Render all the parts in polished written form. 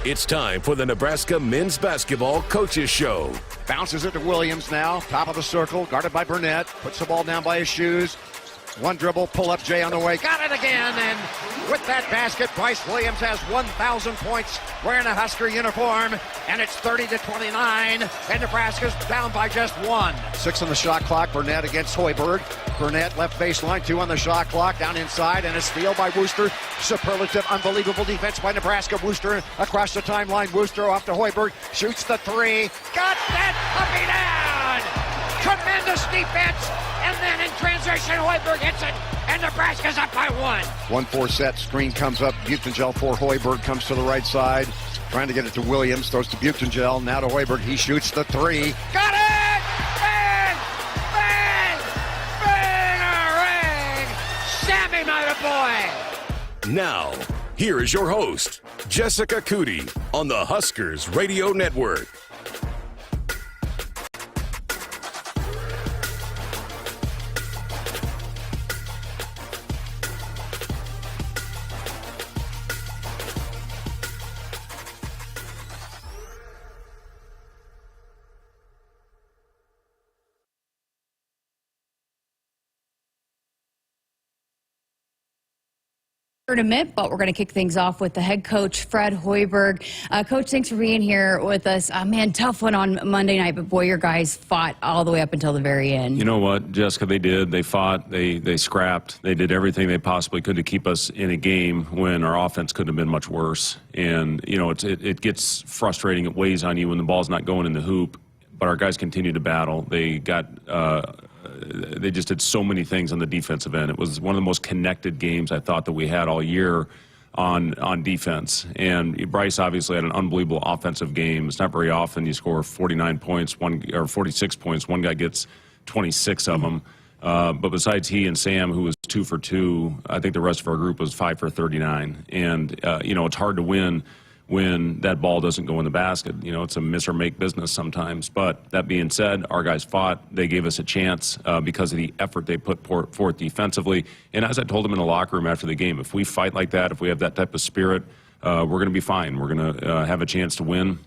It's time for the Nebraska Men's Basketball Coaches Show. Bounces it to Williams now, top of the circle, guarded by Burnett. Puts the ball down by his shoes. One dribble, pull up, Jay on the way. Got it again, and with that basket, Bryce Williams has 1,000 points wearing a Husker uniform, and it's 30-29, and Nebraska's down by just one. 6 on the shot clock, Burnett against Hoiberg. Burnett left baseline, 2 on the shot clock, down inside, and a steal by Wooster. Superlative, unbelievable defense by Nebraska. Wooster across the timeline. Wooster off to Hoiberg, shoots the 3. Got that puppy down! Tremendous defense, and then in transition, Hoiberg hits it, and Nebraska's up by 1. 1-4 set, screen comes up, Butengel for Hoiberg, comes to the right side, trying to get it to Williams, throws to Butengel, now to Hoiberg, he shoots the 3. Got it! Bang! Bang! Bang! Sammy, my boy! Now, here is your host, Jessica Coody, on the Huskers Radio Network. Tournament, but we're going to kick things off with the head coach, Fred Hoiberg. Coach, thanks for being here with us. Man, tough one on Monday night, but boy, your guys fought all the way up until the very end. You know what, Jessica, they did. They fought, they scrapped, they did everything they possibly could to keep us in a game when our offense couldn't have been much worse. And, you know, it gets frustrating. It weighs on you when the ball's not going in the hoop, but our guys continue to battle. They just did so many things on the defensive end. It was one of the most connected games I thought that we had all year on defense. And Bryce obviously had an unbelievable offensive game. It's not very often you score 49 points, or 46 points. One guy gets 26 of them. But besides he and Sam, who was 2 for 2, I think the rest of our group was 5 for 39. And, you know, it's hard to win when that ball doesn't go in the basket. You know, it's a miss or make business sometimes. But that being said, our guys fought. They gave us a chance because of the effort they put forth defensively. And as I told them in the locker room after the game, if we fight like that, if we have that type of spirit, we're going to be fine. We're going to have a chance to win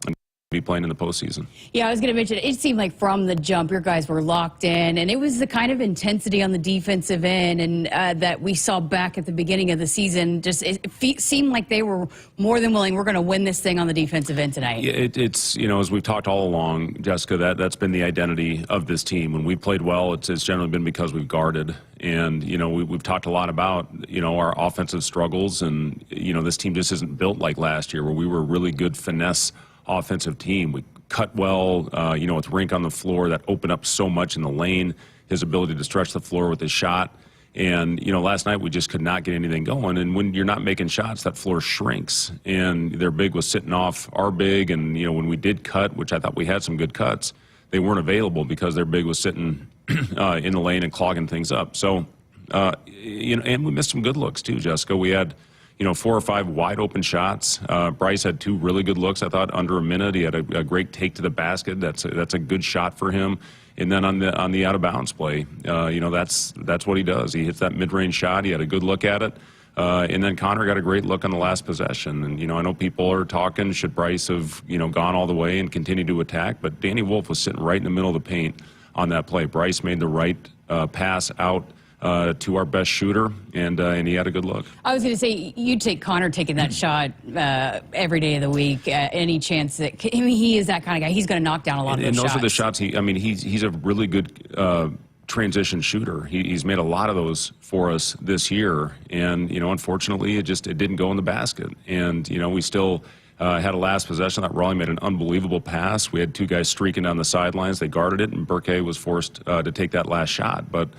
and be playing in the postseason. Yeah, I was going to mention, it seemed like from the jump, your guys were locked in, and it was the kind of intensity on the defensive end and that we saw back at the beginning of the season. Just it seemed like they were more than willing. We're going to win this thing on the defensive end tonight. Yeah, it's, you know, as we've talked all along, Jessica, that's been the identity of this team. When we played well, it's generally been because we've guarded. And, you know, we've talked a lot about, you know, our offensive struggles. And, you know, this team just isn't built like last year where we were a really good finesse offensive team. We cut well, you know, with Rink on the floor, that opened up so much in the lane, his ability to stretch the floor with his shot. And, you know, last night we just could not get anything going. And when you're not making shots, that floor shrinks. And their big was sitting off our big. And, you know, when we did cut, which I thought we had some good cuts, they weren't available because their big was sitting in the lane and clogging things up. So, you know, and we missed some good looks too, Jessica. We had, you know, 4 or 5 wide open shots. Bryce had 2 really good looks, I thought, under a minute. He had a great take to the basket. That's a good shot for him. And then on the out of bounds play, you know, that's what he does. He hits that mid-range shot. He had a good look at it. And then Connor got a great look on the last possession. And, you know, I know people are talking, should Bryce have, you know, gone all the way and continued to attack? But Danny Wolf was sitting right in the middle of the paint on that play. Bryce made the right pass out to our best shooter, and he had a good look. I was going to say, you take Connor taking that shot every day of the week. Any chance that, I mean, he is that kind of guy. He's going to knock down a lot of those shots. And those are the shots. I mean, he's a really good transition shooter. He's made a lot of those for us this year, and you know, unfortunately, it didn't go in the basket. And you know, we still had a last possession that Raleigh made an unbelievable pass. We had 2 guys streaking down the sidelines. They guarded it, and Berky was forced to take that last shot. But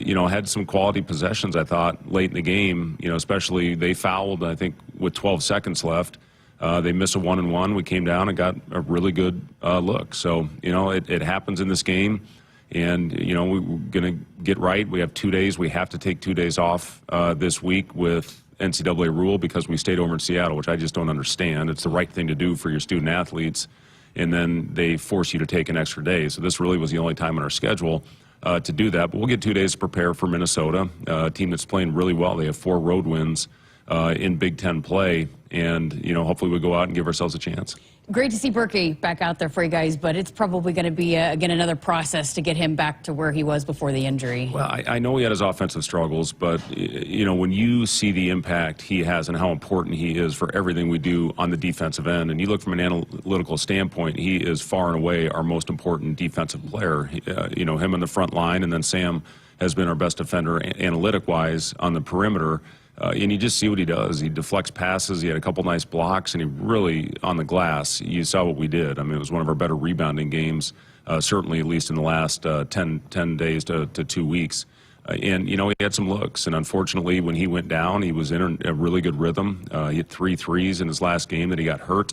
you know, had some quality possessions, I thought, late in the game. You know, especially they fouled, I think, with 12 seconds left. They missed a 1-and-1. We came down and got a really good look. So, you know, it happens in this game. And, you know, we're going to get right. We have 2 days. We have to take 2 days off this week with NCAA rule because we stayed over in Seattle, which I just don't understand. It's the right thing to do for your student athletes. And then they force you to take an extra day. So this really was the only time on our schedule to do that. But we'll get 2 days to prepare for Minnesota, a team that's playing really well. They have 4 road wins in Big Ten play. and hopefully we go out and give ourselves a chance. Great to see Berky back out there for you guys, but it's probably going to be, again, another process to get him back to where he was before the injury. Well, I know he had his offensive struggles, but, when you see the impact he has and how important he is for everything we do on the defensive end, and you look from an analytical standpoint, he is far and away our most important defensive player. Him on the front line, and then Sam has been our best defender analytic-wise on the perimeter. And you just see what he does. He deflects passes. He had a couple nice blocks, and he really, on the glass, you saw what we did. I mean, it was one of our better rebounding games, certainly at least in the last 10 days to 2 weeks. And, he had some looks. And unfortunately, when he went down, he was in a really good rhythm. He hit 3 threes in his last game that he got hurt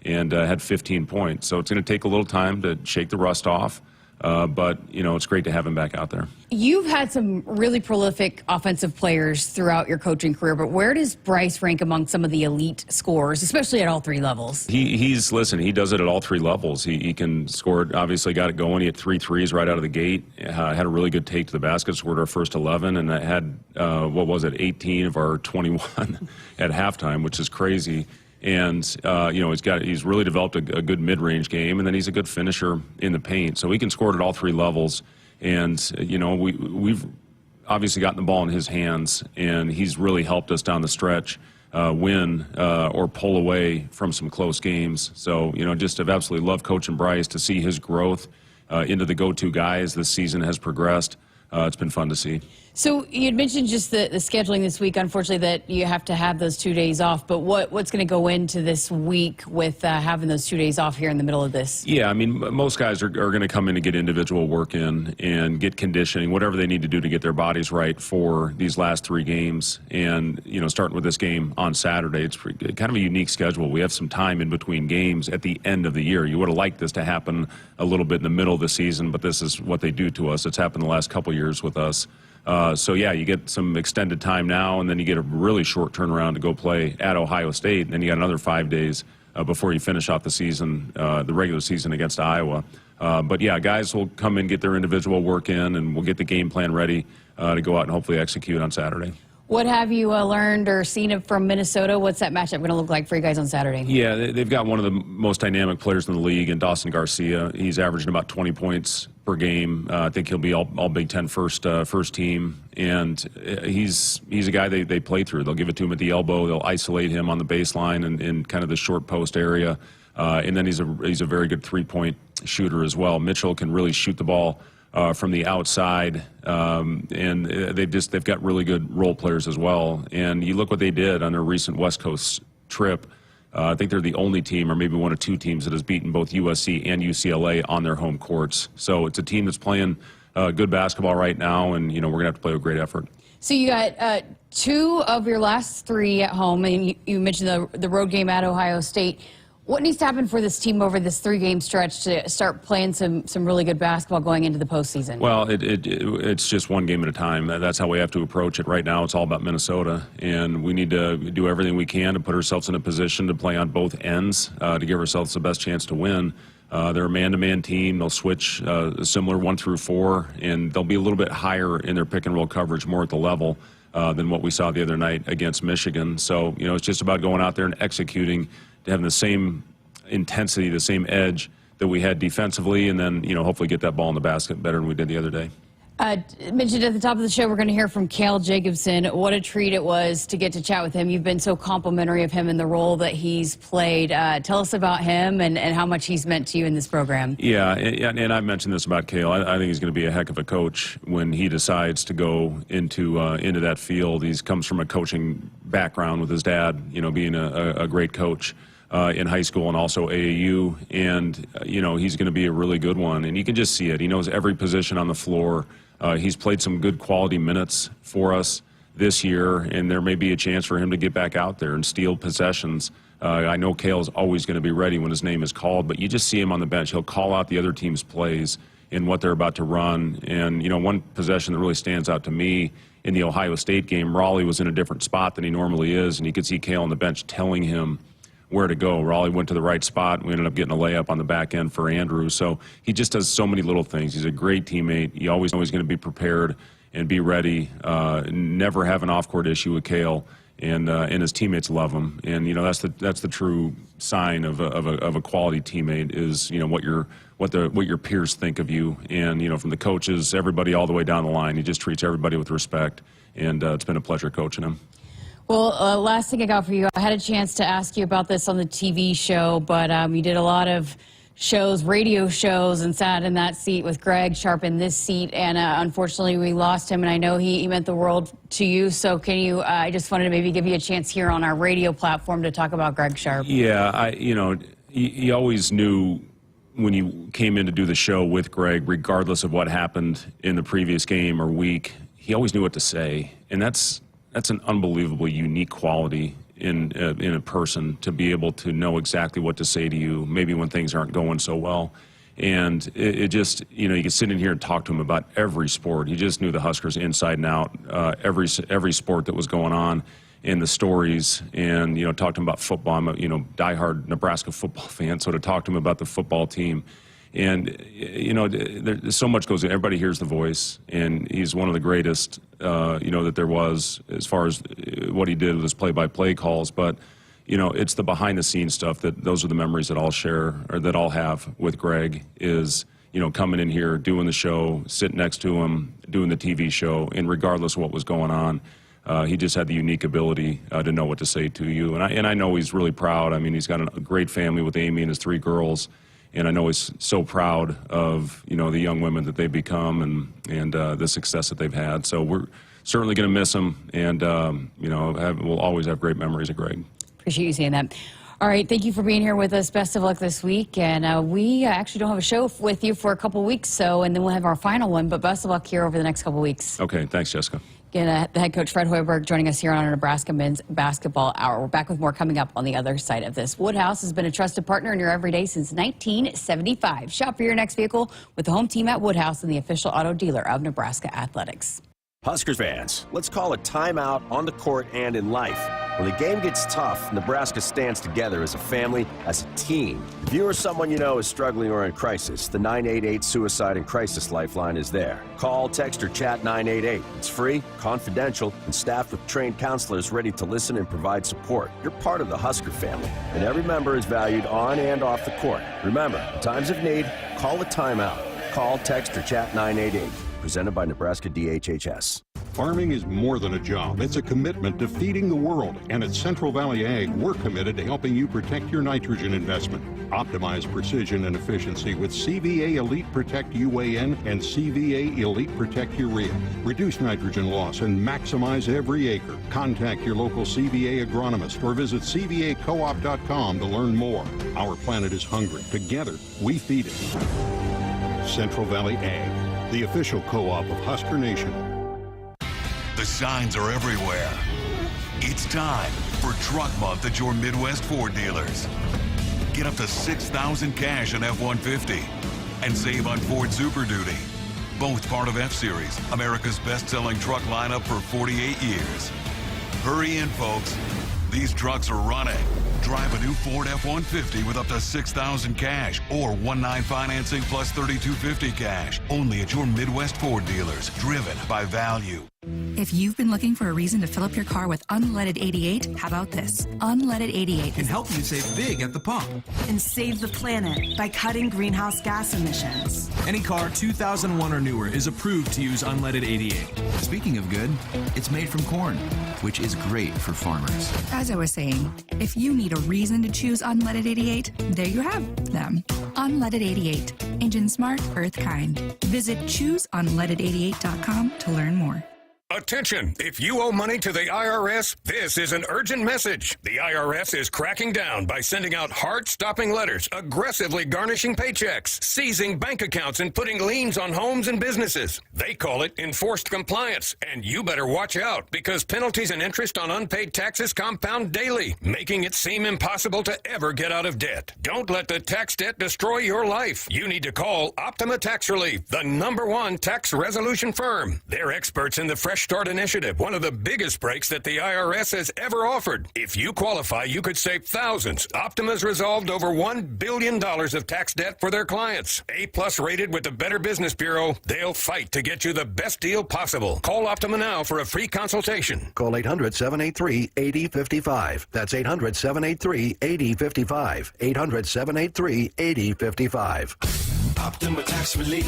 and had 15 points. So it's going to take a little time to shake the rust off. But, it's great to have him back out there. You've had some really prolific offensive players throughout your coaching career, but where does Bryce rank among some of the elite scorers, especially at all 3 levels? He does it at all 3 levels. He can score, obviously got it going. He had 3 threes right out of the gate, had a really good take to the basket, scored our first 11, and had, 18 of our 21 at halftime, which is crazy. And, he's really developed a good mid-range game, and then he's a good finisher in the paint. So he can score at all 3 levels. And, we've obviously gotten the ball in his hands, and he's really helped us down the stretch win or pull away from some close games. So, just have absolutely loved coaching Bryce, to see his growth into the go-to guy as this season has progressed. It's been fun to see. So you had mentioned just the scheduling this week, unfortunately, that you have to have those 2 days off. But what's going to go into this week with having those 2 days off here in the middle of this? Yeah, I mean, most guys are going to come in to get individual work in and get conditioning, whatever they need to do to get their bodies right for these last 3 games. And, starting with this game on Saturday, it's kind of a unique schedule. We have some time in between games at the end of the year. You would have liked this to happen a little bit in the middle of the season, but this is what they do to us. It's happened the last couple years with us. So, you get some extended time now, and then you get a really short turnaround to go play at Ohio State, and then you got another 5 days before you finish off the season, the regular season against Iowa. But, guys will come in, get their individual work in, and we'll get the game plan ready to go out and hopefully execute on Saturday. What have you learned or seen from Minnesota? What's that matchup going to look like for you guys on Saturday? Yeah, they've got one of the most dynamic players in the league in Dawson Garcia. He's averaging about 20 points per game. I think he'll be all Big Ten first team. And he's a guy they play through. They'll give it to him at the elbow. They'll isolate him on the baseline and in kind of the short post area. And then he's a very good three-point shooter as well. Mitchell can really shoot the ball from the outside, and they've got really good role players as well. And you look what they did on their recent West Coast trip. I think they're the only team, or maybe one of 2 teams, that has beaten both USC and UCLA on their home courts. So it's a team that's playing good basketball right now, and we're going to have to play with great effort. So you got 2 of your last 3 at home, and you mentioned the road game at Ohio State. What needs to happen for this team over this 3-game stretch to start playing some really good basketball going into the postseason? Well, it's just one game at a time. That's how we have to approach it. Right now, it's all about Minnesota, and we need to do everything we can to put ourselves in a position to play on both ends to give ourselves the best chance to win. They're a man-to-man team. They'll switch similar 1 through 4, and they'll be a little bit higher in their pick-and-roll coverage, more at the level than what we saw the other night against Michigan. So, it's just about going out there and executing, to having the same intensity, the same edge that we had defensively, and then, hopefully get that ball in the basket better than we did the other day. Mentioned at the top of the show, we're going to hear from Kale Jacobson. What a treat it was to get to chat with him. You've been so complimentary of him in the role that he's played. Tell us about him and how much he's meant to you in this program. Yeah, and I've mentioned this about Kale. I think he's going to be a heck of a coach when he decides to go into that field. He comes from a coaching background with his dad, being a great coach in high school and also AAU. And, he's going to be a really good one. And you can just see it. He knows every position on the floor. He's played some good quality minutes for us this year, and there may be a chance for him to get back out there and steal possessions. I know Kale's always going to be ready when his name is called, but you just see him on the bench. He'll call out the other team's plays and what they're about to run. And, one possession that really stands out to me in the Ohio State game, Raleigh was in a different spot than he normally is, and you could see Kale on the bench telling him where to go. Raleigh went to the right spot, and we ended up getting a layup on the back end for Andrew. So he just does so many little things. He's a great teammate. He always going to be prepared and be ready. Never have an off-court issue with Kale. and his teammates love him. And that's the true sign of a quality teammate is what your peers think of you. And from the coaches, everybody all the way down the line, he just treats everybody with respect. And it's been a pleasure coaching him. Well, last thing I got for you, I had a chance to ask you about this on the TV show, but you did a lot of shows, radio shows, and sat in that seat with Greg Sharp in this seat, and unfortunately we lost him, and I know he meant the world to you, so can you, I just wanted to maybe give you a chance here on our radio platform to talk about Greg Sharp. Yeah, you always knew when you came in to do the show with Greg, regardless of what happened in the previous game or week, he always knew what to say, and that's an unbelievably unique quality in a person, to be able to know exactly what to say to you, maybe when things aren't going so well. And it just, you could sit in here and talk to him about every sport. He just knew the Huskers inside and out, every sport that was going on, and the stories, and, talked to him about football. I'm a, diehard Nebraska football fan, so to talk to him about the football team. And, there's so much goes in. Everybody hears the voice, and he's one of the greatest, that there was as far as what he did with his play-by-play calls. But, it's the behind-the-scenes stuff those are the memories that I'll share, or that I'll have with Greg is, coming in here, doing the show, sitting next to him, doing the TV show, and regardless of what was going on, he just had the unique ability to know what to say to you. And I know he's really proud. I mean, he's got a great family with Amy and his 3 girls. And I know he's so proud of, the young women that they've become and the success that they've had. So we're certainly going to miss him. And, we'll always have great memories of Greg. Appreciate you saying that. All right, thank you for being here with us. Best of luck this week. And we actually don't have a show with you for a couple weeks, and then we'll have our final one. But best of luck here over the next couple weeks. Okay, thanks, Jessica. Again, the head coach, Fred Hoiberg, joining us here on our Nebraska Men's Basketball Hour. We're back with more coming up on the other side of this. Woodhouse has been a trusted partner in your everyday since 1975. Shop for your next vehicle with the home team at Woodhouse and the official auto dealer of Nebraska Athletics. Huskers fans, let's call a timeout on the court and in life. When the game gets tough, Nebraska stands together as a family, as a team. If you or someone you know is struggling or in crisis, the 988 Suicide and Crisis Lifeline is there. Call, text, or chat 988. It's free, confidential, and staffed with trained counselors ready to listen and provide support. You're part of the Husker family, and every member is valued on and off the court. Remember, in times of need, call a timeout. Call, text, or chat 988. Presented by Nebraska DHHS. Farming is more than a job. It's a commitment to feeding the world. And at Central Valley Ag, we're committed to helping you protect your nitrogen investment. Optimize precision and efficiency with CVA Elite Protect UAN and CVA Elite Protect Urea. Reduce nitrogen loss and maximize every acre. Contact your local CVA agronomist or visit CVAcoop.com to learn more. Our planet is hungry. Together, we feed it. Central Valley Ag, the official co-op of Husker Nation. The signs are everywhere. It's time for Truck Month at your Midwest Ford dealers. Get up to $6,000 cash on F-150 and save on Ford Super Duty. Both part of F-Series, America's best-selling truck lineup for 48 years. Hurry in, folks. These trucks are running. Drive a new Ford F-150 with up to $6,000 cash or 1.9 financing plus $3,250 cash. Only at your Midwest Ford dealers, driven by value. If you've been looking for a reason to fill up your car with unleaded 88, how about this? Unleaded 88 can help you save big at the pump. And save the planet by cutting greenhouse gas emissions. Any car 2001 or newer is approved to use unleaded 88. Speaking of good, it's made from corn, which is great for farmers. As I was saying, if you need a reason to choose unleaded 88, there you have them. Unleaded 88. Engine smart, earth kind. Visit chooseunleaded88.com to learn more. Attention! If you owe money to the IRS, this is an urgent message. The IRS is cracking down by sending out heart-stopping letters, aggressively garnishing paychecks, seizing bank accounts, and putting liens on homes and businesses. They call it enforced compliance, and you better watch out because penalties and interest on unpaid taxes compound daily, making it seem impossible to ever get out of debt. Don't let the tax debt destroy your life. You need to call Optima Tax Relief, the #1 tax resolution firm. They're experts in the fresh Fresh Start Initiative, one of the biggest breaks that the IRS has ever offered. If you qualify, you could save thousands. Optima's resolved over $1 billion of tax debt for their clients. A-plus rated with the Better Business Bureau, they'll fight to get you the best deal possible. Call Optima now for a free consultation. Call 800-783-8055. That's 800-783-8055. 800-783-8055. Optima Tax Relief.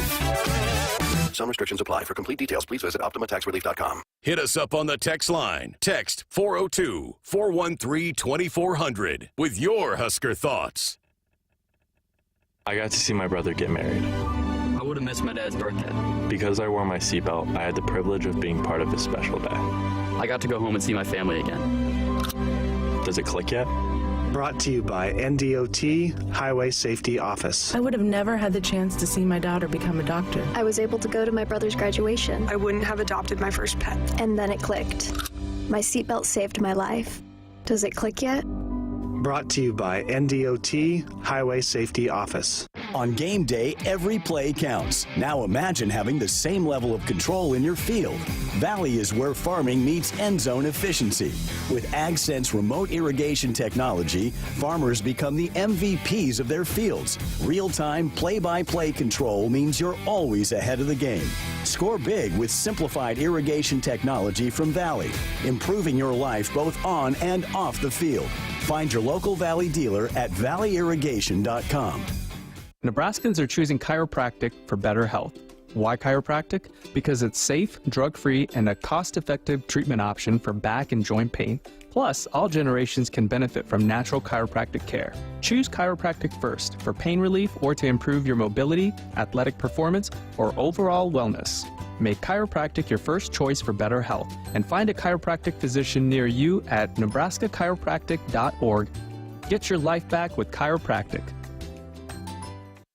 Some restrictions apply. For complete details, please visit OptimaTaxRelief.com. Hit us up on the text line. Text 402-413-2400 with your Husker thoughts. I got to see my brother get married. I would have missed my dad's birthday. Because I wore my seatbelt, I had the privilege of being part of his special day. I got to go home and see my family again. Does it click yet? Brought to you by NDOT Highway Safety Office. I would have never had the chance to see my daughter become a doctor. I was able to go to my brother's graduation. I wouldn't have adopted my first pet. And then it clicked. My seatbelt saved my life. Does it click yet? Brought to you by NDOT Highway Safety Office. On game day, every play counts. Now imagine having the same level of control in your field. Valley is where farming meets end zone efficiency. With AgSense remote irrigation technology, farmers become the MVPs of their fields. Real-time, play-by-play control means you're always ahead of the game. Score big with simplified irrigation technology from Valley, improving your life both on and off the field. Find your local Valley dealer at valleyirrigation.com. Nebraskans are choosing chiropractic for better health. Why chiropractic? Because it's safe, drug-free, and a cost-effective treatment option for back and joint pain. Plus, all generations can benefit from natural chiropractic care. Choose chiropractic first for pain relief or to improve your mobility, athletic performance, or overall wellness. Make chiropractic your first choice for better health and find a chiropractic physician near you at nebraska-chiropractic.org. Get your life back with chiropractic.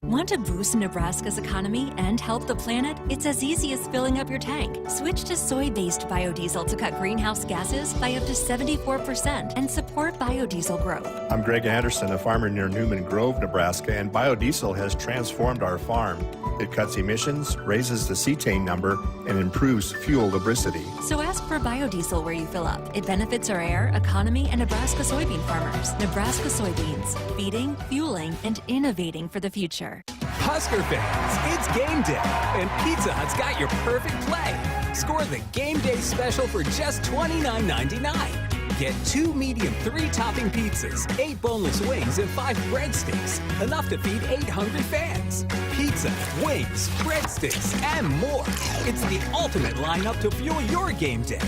Want to boost Nebraska's economy and help the planet? It's as easy as filling up your tank. Switch to soy-based biodiesel to cut greenhouse gases by up to 74% and support biodiesel growth. I'm Greg Anderson, a farmer near Newman Grove, Nebraska, and biodiesel has transformed our farm. It cuts emissions, raises the cetane number, and improves fuel lubricity. So ask for biodiesel where you fill up. It benefits our air, economy, and Nebraska soybean farmers. Nebraska soybeans, feeding, fueling, and innovating for the future. Husker fans, it's game day, and Pizza Hut's got your perfect play. Score the game day special for just $29.99. Get 2 medium 3-topping pizzas, 8 boneless wings, and 5 breadsticks. Enough to feed 8 hungry fans. Pizza, wings, breadsticks, and more. It's the ultimate lineup to fuel your game day.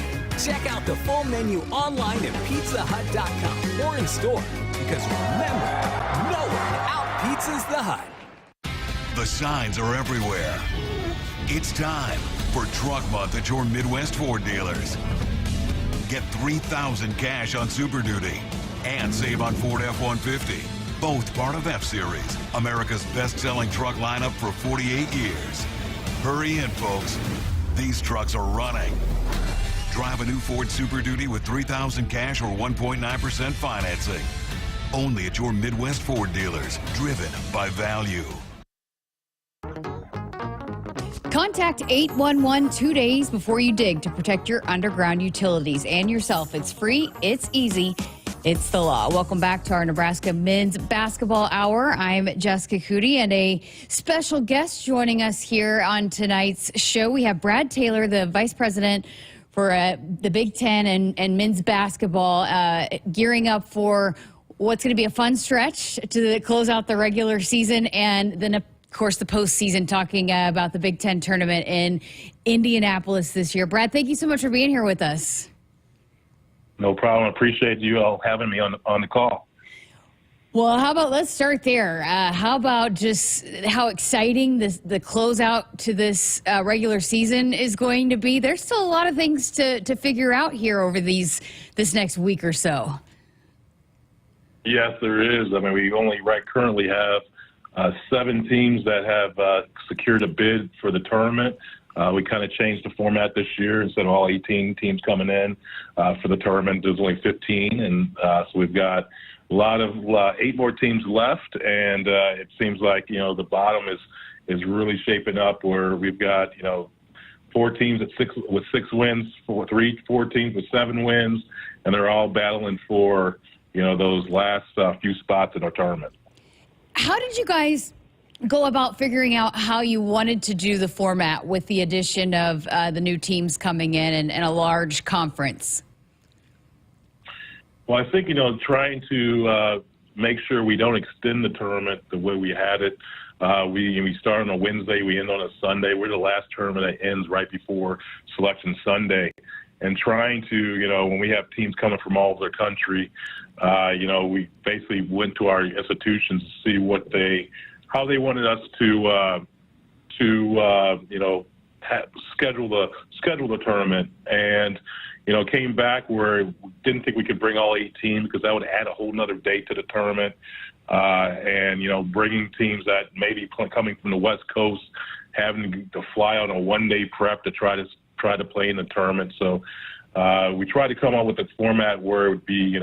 Check out the full menu online at pizzahut.com or in store. Because remember, no one out-pizzas the Hut. The signs are everywhere. It's time for Truck Month at your Midwest Ford dealers. Get $3,000 cash on Super Duty and save on Ford F-150. Both part of F-Series, America's best-selling truck lineup for 48 years. Hurry in, folks. These trucks are running. Drive a new Ford Super Duty with $3,000 cash or 1.9% financing. Only at your Midwest Ford dealers, driven by value. Contact 811 2 days before you dig to protect your underground utilities and yourself. It's free, it's easy, it's the law. Welcome back to our Nebraska Men's Basketball Hour. I'm Jessica Coody, and a special guest joining us here on tonight's show. We have Brad Taylor, the Vice President for the Big Ten and men's basketball, gearing up for what's going to be a fun stretch to close out the regular season, and then of course the postseason, talking about the Big Ten tournament in Indianapolis this year. Brad, thank you so much for being here with us. No problem. Appreciate you all having me on the call. Well, how about let's start there. How about just how exciting the closeout to this regular season is going to be? There's still a lot of things to figure out here over this next week or so. Yes, there is. I mean, we only currently have 7 teams that have secured a bid for the tournament. We kind of changed the format this year. Instead of all 18 teams coming in for the tournament, there's only 15. And so we've got a lot of 8 more teams left. And it seems like, the bottom is really shaping up where we've got, 4 teams with 6 wins, 4 teams with 7 wins, and they're all battling for, those last few spots in our tournament. How did you guys go about figuring out how you wanted to do the format with the addition of the new teams coming in and a large conference? Well, I think, trying to make sure we don't extend the tournament the way we had it. We start on a Wednesday, we end on a Sunday. We're the last tournament that ends right before Selection Sunday. And trying to, when we have teams coming from all over the country, we basically went to our institutions to see how they wanted us to schedule the tournament, and came back where we didn't think we could bring all 8 teams because that would add a whole nother day to the tournament, and bringing teams that maybe coming from the West Coast, having to fly on a 1-day prep to try to play in the tournament. So we tried to come up with a format where it would be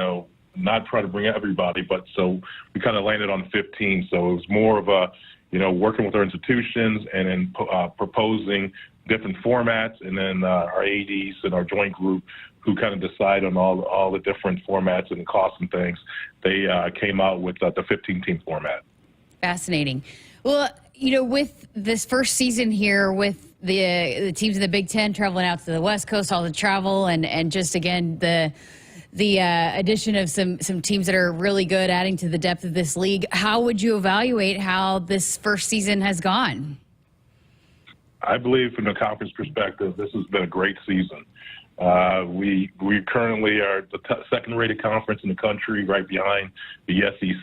not try to bring everybody, but so we kind of landed on 15. So it was more of a, working with our institutions and then proposing different formats, and then our ADs and our joint group who kind of decide on all the different formats and costs and things. They came out with the 15-team format. Fascinating. Well, with this first season here, with the teams in the Big Ten traveling out to the West Coast, all the travel, and just again the addition of some teams that are really good, adding to the depth of this league. How would you evaluate how this first season has gone? I believe from the conference perspective, this has been a great season. We currently are the second-rated conference in the country, right behind the SEC.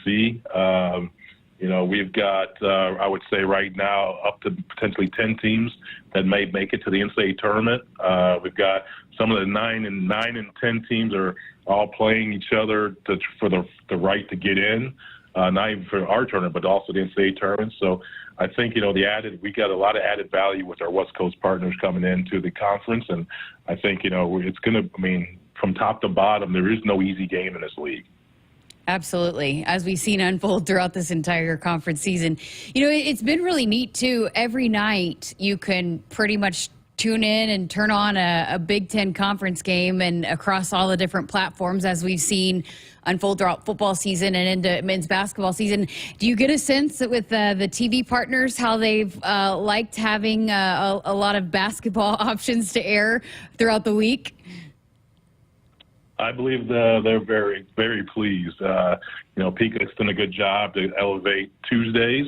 We've got, I would say right now, up to potentially 10 teams that may make it to the NCAA tournament. We've got some of the 9 and 10 teams are all playing each other for the right to get in, not even for our tournament, but also the NCAA tournament. So I think, we got a lot of added value with our West Coast partners coming into the conference. And I think, it's going to, from top to bottom, there is no easy game in this league. Absolutely. As we've seen unfold throughout this entire conference season, it's been really neat too. Every night you can pretty much tune in and turn on a Big Ten conference game, and across all the different platforms as we've seen unfold throughout football season and into men's basketball season. Do you get a sense that with the TV partners, how they've liked having a lot of basketball options to air throughout the week? I believe they're very, very pleased. Peacock's done a good job to elevate Tuesdays.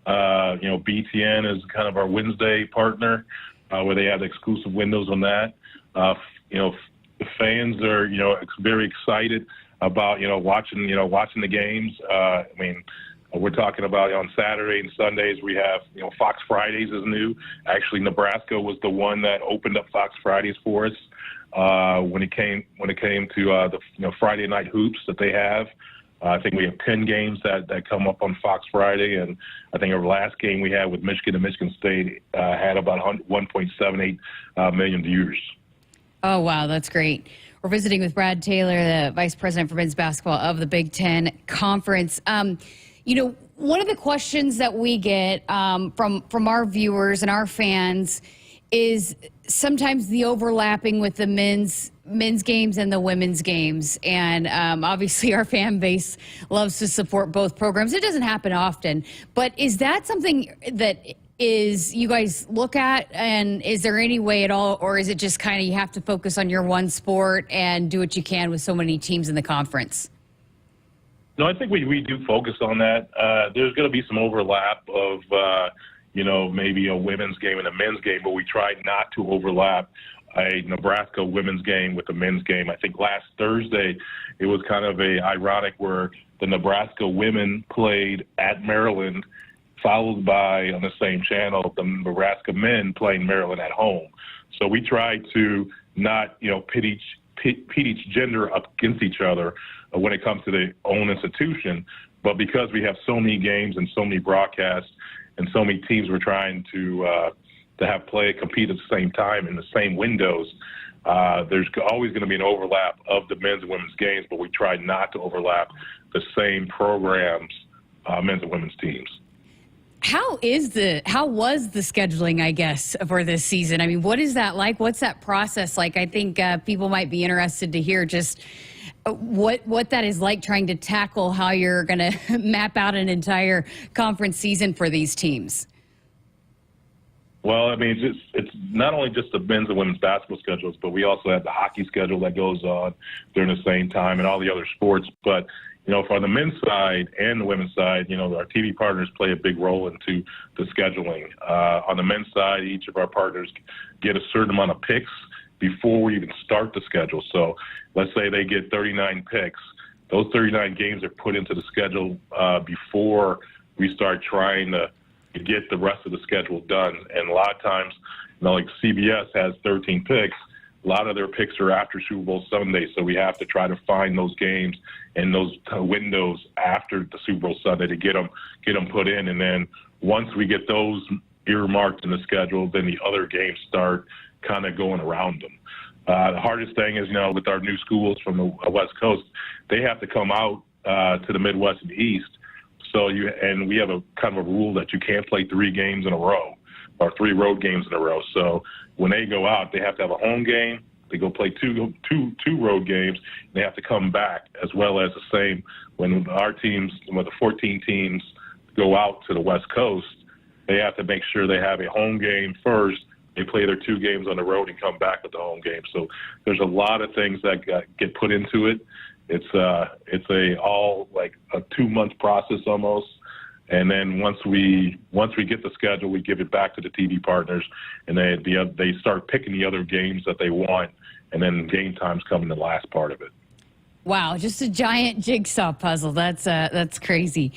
BTN is kind of our Wednesday partner, where they have exclusive windows on that. The fans are, very excited about, watching the games. We're talking about on Saturday and Sundays we have, Fox Fridays is new. Actually, Nebraska was the one that opened up Fox Fridays for us. When it came to the Friday night hoops that they have. I think we have 10 games that come up on Fox Friday, and I think our last game we had with Michigan and Michigan State had about 1.78 million viewers. Oh, wow, that's great. We're visiting with Brad Taylor, the Vice President for men's basketball of the Big Ten Conference. One of the questions that we get from our viewers and our fans is sometimes the overlapping with the men's games and the women's games. And obviously our fan base loves to support both programs. It doesn't happen often, but is that something that you guys look at, and is there any way at all, or is it just kind of you have to focus on your one sport and do what you can with so many teams in the conference? No, I think we do focus on that. There's going to be some overlap of maybe a women's game and a men's game, but we tried not to overlap a Nebraska women's game with a men's game. I think last Thursday it was kind of ironic where the Nebraska women played at Maryland, followed by, on the same channel, the Nebraska men playing Maryland at home. So we tried to not, pit each gender up against each other when it comes to their own institution. But because we have so many games and so many broadcasts and so many teams we're trying to have compete at the same time in the same windows, there's always going to be an overlap of the men's and women's games, but we try not to overlap the same programs, men's and women's teams. How was the scheduling, I guess, for this season? I mean, what is that like? What's that process like? I think people might be interested to hear just what that is like, trying to tackle how you're going to map out an entire conference season for these teams. Well, I mean, it's not only just the men's and women's basketball schedules, but we also have the hockey schedule that goes on during the same time and all the other sports. But, you know, for the men's side and the women's side, you know, our TV partners play a big role into the scheduling. On the men's side, each of our partners get a certain amount of picks before we even start the schedule. So let's say they get 39 picks. Those 39 games are put into the schedule before we start trying to get the rest of the schedule done. And a lot of times, you know, like CBS has 13 picks. A lot of their picks are after Super Bowl Sunday, so we have to try to find those games and those windows after the Super Bowl Sunday to get them put in. And then once we get those earmarked in the schedule, then the other games start kind of going around them. The hardest thing is, you know, with our new schools from the West Coast, they have to come out to the Midwest and East. So we have a kind of a rule that you can't play 3 games in a row or 3 road games in a row. So when they go out, they have to have a home game. They go play two road games. And they have to come back, as well as the same when our teams, when the 14 teams go out to the West Coast, they have to make sure they have a home game first. They play their 2 games on the road and come back with the home game. So there's a lot of things that get put into it. It's all like a 2-month process almost. And then once we get the schedule, we give it back to the TV partners, and they start picking the other games that they want, and then game times come in the last part of it. Wow, just a giant jigsaw puzzle. That's crazy.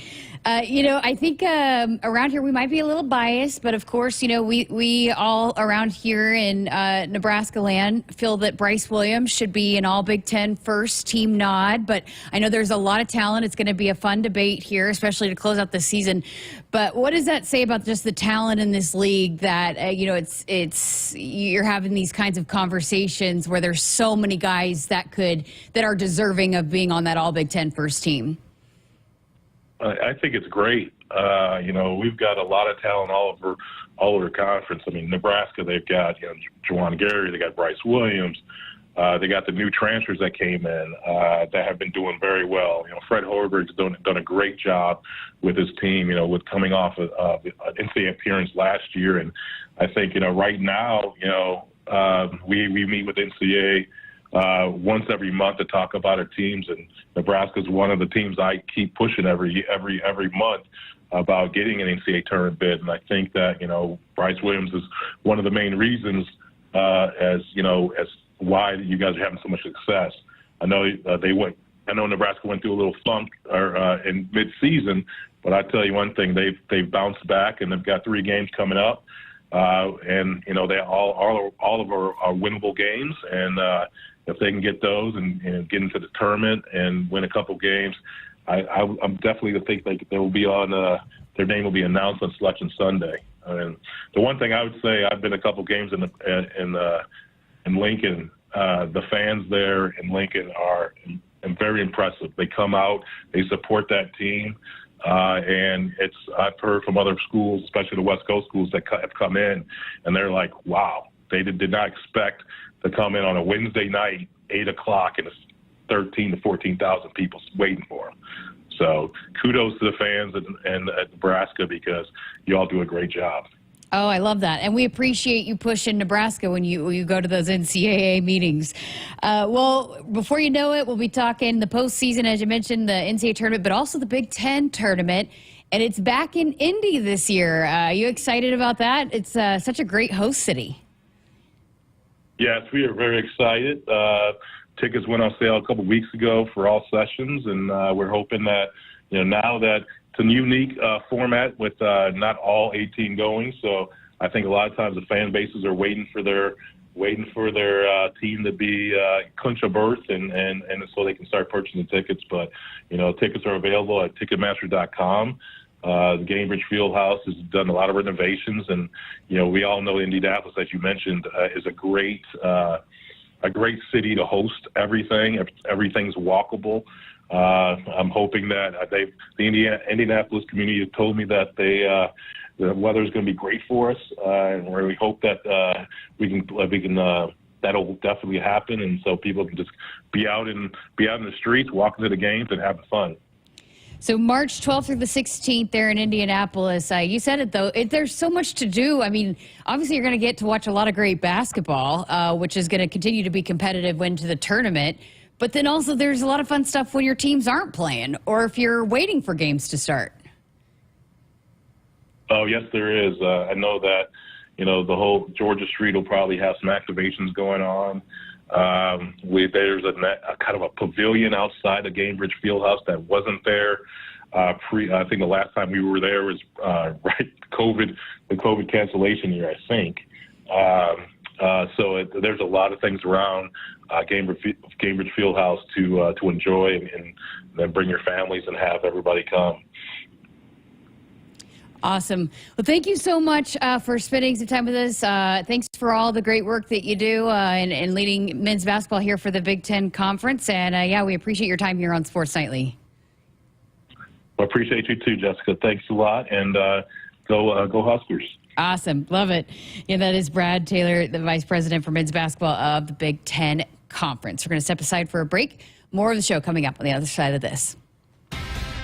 You know, I think around here we might be a little biased, but of course, you know, we all around here in Nebraska land feel that Bryce Williams should be an all Big Ten first team nod. But I know there's a lot of talent. It's going to be a fun debate here, especially to close out the season. But what does that say about just the talent in this league that, you know, it's you're having these kinds of conversations where there's so many guys that are deserving of being on that all Big Ten first team? I think it's great. You know, we've got a lot of talent all over conference. I mean, Nebraska, they've got, you know, Juwan Gary, they got Bryce Williams, they got the new transfers that came in that have been doing very well. You know, Fred Hoiberg's done a great job with his team, you know, with coming off of an NCAA appearance last year. And I think, you know, right now, you know, we meet with NCAA once every month to talk about our teams, and Nebraska's one of the teams I keep pushing every month about getting an NCAA tournament bid. And I think that, you know, Bryce Williams is one of the main reasons as why you guys are having so much success. I know Nebraska went through a little funk in mid-season, but I tell you one thing, they've bounced back, and they've got 3 games coming up, and you know they all of them are winnable games, and if they can get those and get into the tournament and win a couple games, I'm definitely to think they will be on their name will be announced on Selection Sunday. And the one thing I would say, I've been a couple games in Lincoln. The fans there in Lincoln are very impressive. They come out, they support that team, and I've heard from other schools, especially the West Coast schools that have come in, and they're like, wow, they did not expect to come in on a Wednesday night, 8 o'clock, and it's 13 to 14,000 people waiting for them. So kudos to the fans and at Nebraska, because you all do a great job. Oh, I love that. And we appreciate you pushing Nebraska when you go to those NCAA meetings. Well, before you know it, we'll be talking the postseason, as you mentioned, the NCAA tournament, but also the Big Ten tournament. And it's back in Indy this year. Are you excited about that? It's such a great host city. Yes, we are very excited. Tickets went on sale a couple weeks ago for all sessions, and we're hoping that, you know, now that it's a unique format with not all 18 going, so I think a lot of times the fan bases are waiting for their team to be clinch a berth, and so they can start purchasing tickets. But you know, tickets are available at Ticketmaster.com. The Gainbridge Fieldhouse has done a lot of renovations, and you know, we all know Indianapolis, as you mentioned, is a great city to host everything. Everything's walkable. I'm hoping that the Indianapolis community has told me that the weather is going to be great for us, and we hope that we can that'll definitely happen, and so people can just be out in the streets, walking to the games, and having fun. So March 12th through the 16th there in Indianapolis. You said it, though. There's so much to do. I mean, obviously you're going to get to watch a lot of great basketball, which is going to continue to be competitive into the tournament. But then also there's a lot of fun stuff when your teams aren't playing or if you're waiting for games to start. Oh, yes, there is. I know that, the whole Georgia Street will probably have some activations going on. There's a kind of a pavilion outside the Gainbridge Fieldhouse that wasn't there. I think the last time we were there was the COVID cancellation year, I think. So there's a lot of things around Gainbridge Fieldhouse to enjoy and then bring your families and have everybody come. Awesome. Well, thank you so much for spending some time with us. Thanks for all the great work that you do in leading men's basketball here for the Big Ten Conference. And, we appreciate your time here on Sports Nightly. I appreciate you too, Jessica. Thanks a lot. And go Huskers. Awesome. Love it. Yeah, that is Brad Taylor, the Vice President for men's basketball of the Big Ten Conference. We're going to step aside for a break. More of the show coming up on the other side of this.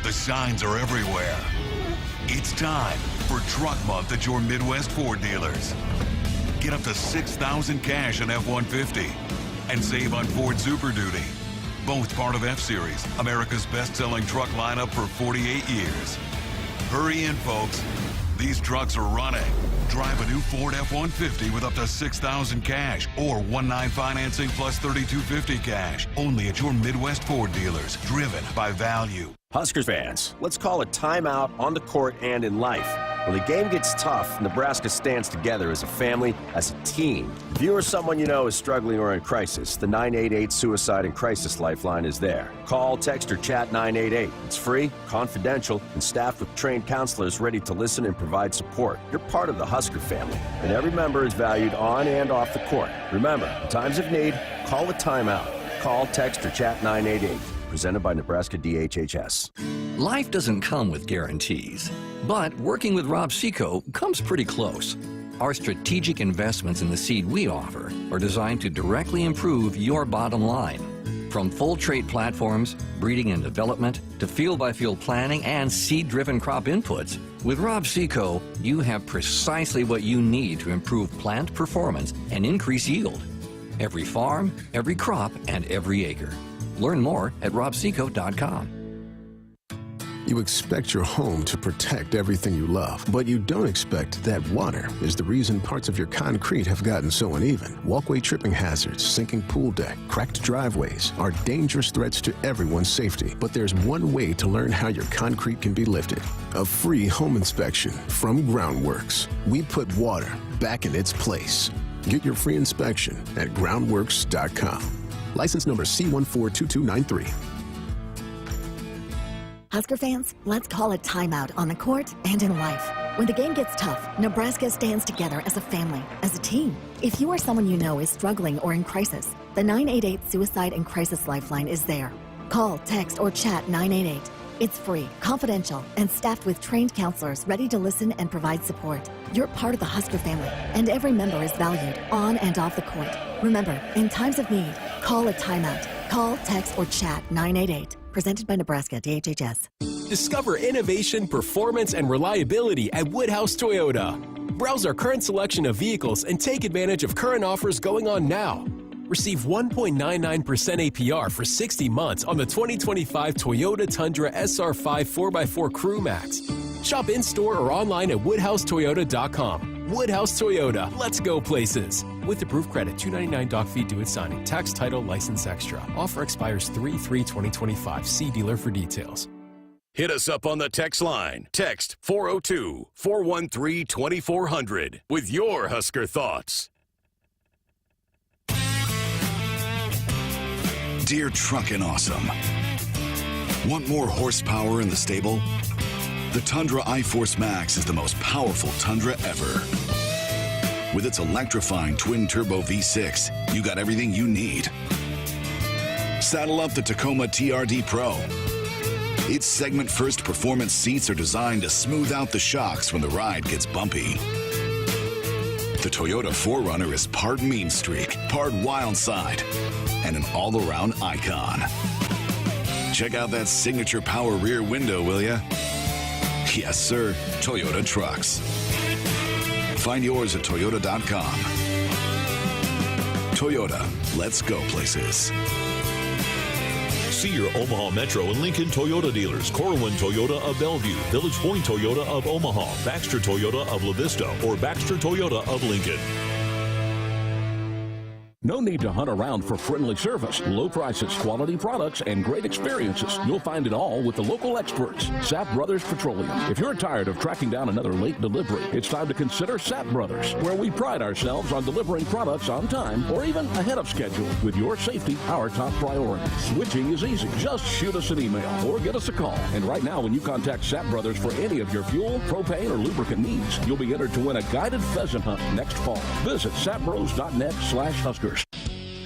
The signs are everywhere. It's time for Truck Month at your Midwest Ford dealers. Get up to $6,000 cash on F-150 and save on Ford Super Duty. Both part of F-Series, America's best-selling truck lineup for 48 years. Hurry in, folks. These trucks are running. Drive a new Ford F-150 with up to $6,000 cash or 1.9 financing plus $3,250 cash. Only at your Midwest Ford dealers. Driven by value. Huskers fans, let's call a timeout on the court and in life. When the game gets tough, Nebraska stands together as a family, as a team. If you or someone you know is struggling or in crisis, the 988 Suicide and Crisis Lifeline is there. Call, text, or chat 988. It's free, confidential, and staffed with trained counselors ready to listen and provide support. You're part of the Husker family, and every member is valued on and off the court. Remember, in times of need, call a timeout. Call, text, or chat 988. Presented by Nebraska DHHS. Life doesn't come with guarantees, but working with Rob Seco comes pretty close. Our strategic investments in the seed we offer are designed to directly improve your bottom line. From full trait platforms, breeding and development, to field-by-field planning and seed-driven crop inputs, with Rob Seco, you have precisely what you need to improve plant performance and increase yield. Every farm, every crop, and every acre. Learn more at robseco.com. You expect your home to protect everything you love, but you don't expect that water is the reason parts of your concrete have gotten so uneven. Walkway tripping hazards, sinking pool deck, cracked driveways are dangerous threats to everyone's safety. But there's one way to learn how your concrete can be lifted. A free home inspection from Groundworks. We put water back in its place. Get your free inspection at groundworks.com. License number C142293. Husker fans, let's call a timeout on the court and in life. When the game gets tough, Nebraska stands together as a family, as a team. If you or someone you know is struggling or in crisis, the 988 Suicide and Crisis Lifeline is there. Call, text, or chat 988. It's free, confidential, and staffed with trained counselors ready to listen and provide support. You're part of the Husker family, and every member is valued on and off the court. Remember, in times of need, call a timeout. Call, text, or chat 988. Presented by Nebraska DHHS. Discover innovation, performance, and reliability at Woodhouse Toyota. Browse our current selection of vehicles and take advantage of current offers going on now. Receive 1.99% APR for 60 months on the 2025 Toyota Tundra SR5 4x4 Crew Max. Shop in-store or online at woodhousetoyota.com. Woodhouse Toyota, let's go places. With approved credit, $299 doc fee due at signing. Tax, title, license extra. Offer expires 3/3/2025. See dealer for details. Hit us up on the text line. Text 402-413-2400 with your Husker thoughts. Dear Truckin' Awesome. Want more horsepower in the stable? The Tundra iForce Max is the most powerful Tundra ever. With its electrifying twin-turbo V6, you got everything you need. Saddle up the Tacoma TRD Pro. Its segment-first performance seats are designed to smooth out the shocks when the ride gets bumpy. The Toyota 4Runner is part mean streak, part wild side, and an all-around icon. Check out that signature power rear window, will ya? Yes, sir, Toyota trucks. Find yours at toyota.com. Toyota, let's go places. See your Omaha Metro and Lincoln Toyota dealers. Corwin Toyota of Bellevue, Village Point Toyota of Omaha, Baxter Toyota of La Vista, or Baxter Toyota of Lincoln. No need to hunt around for friendly service, low prices, quality products, and great experiences. You'll find it all with the local experts, Sapp Brothers Petroleum. If you're tired of tracking down another late delivery, it's time to consider Sapp Brothers, where we pride ourselves on delivering products on time or even ahead of schedule, with your safety our top priority. Switching is easy. Just shoot us an email or give us a call. And right now, when you contact Sapp Brothers for any of your fuel, propane, or lubricant needs, you'll be entered to win a guided pheasant hunt next fall. Visit sappbros.net/Huskers.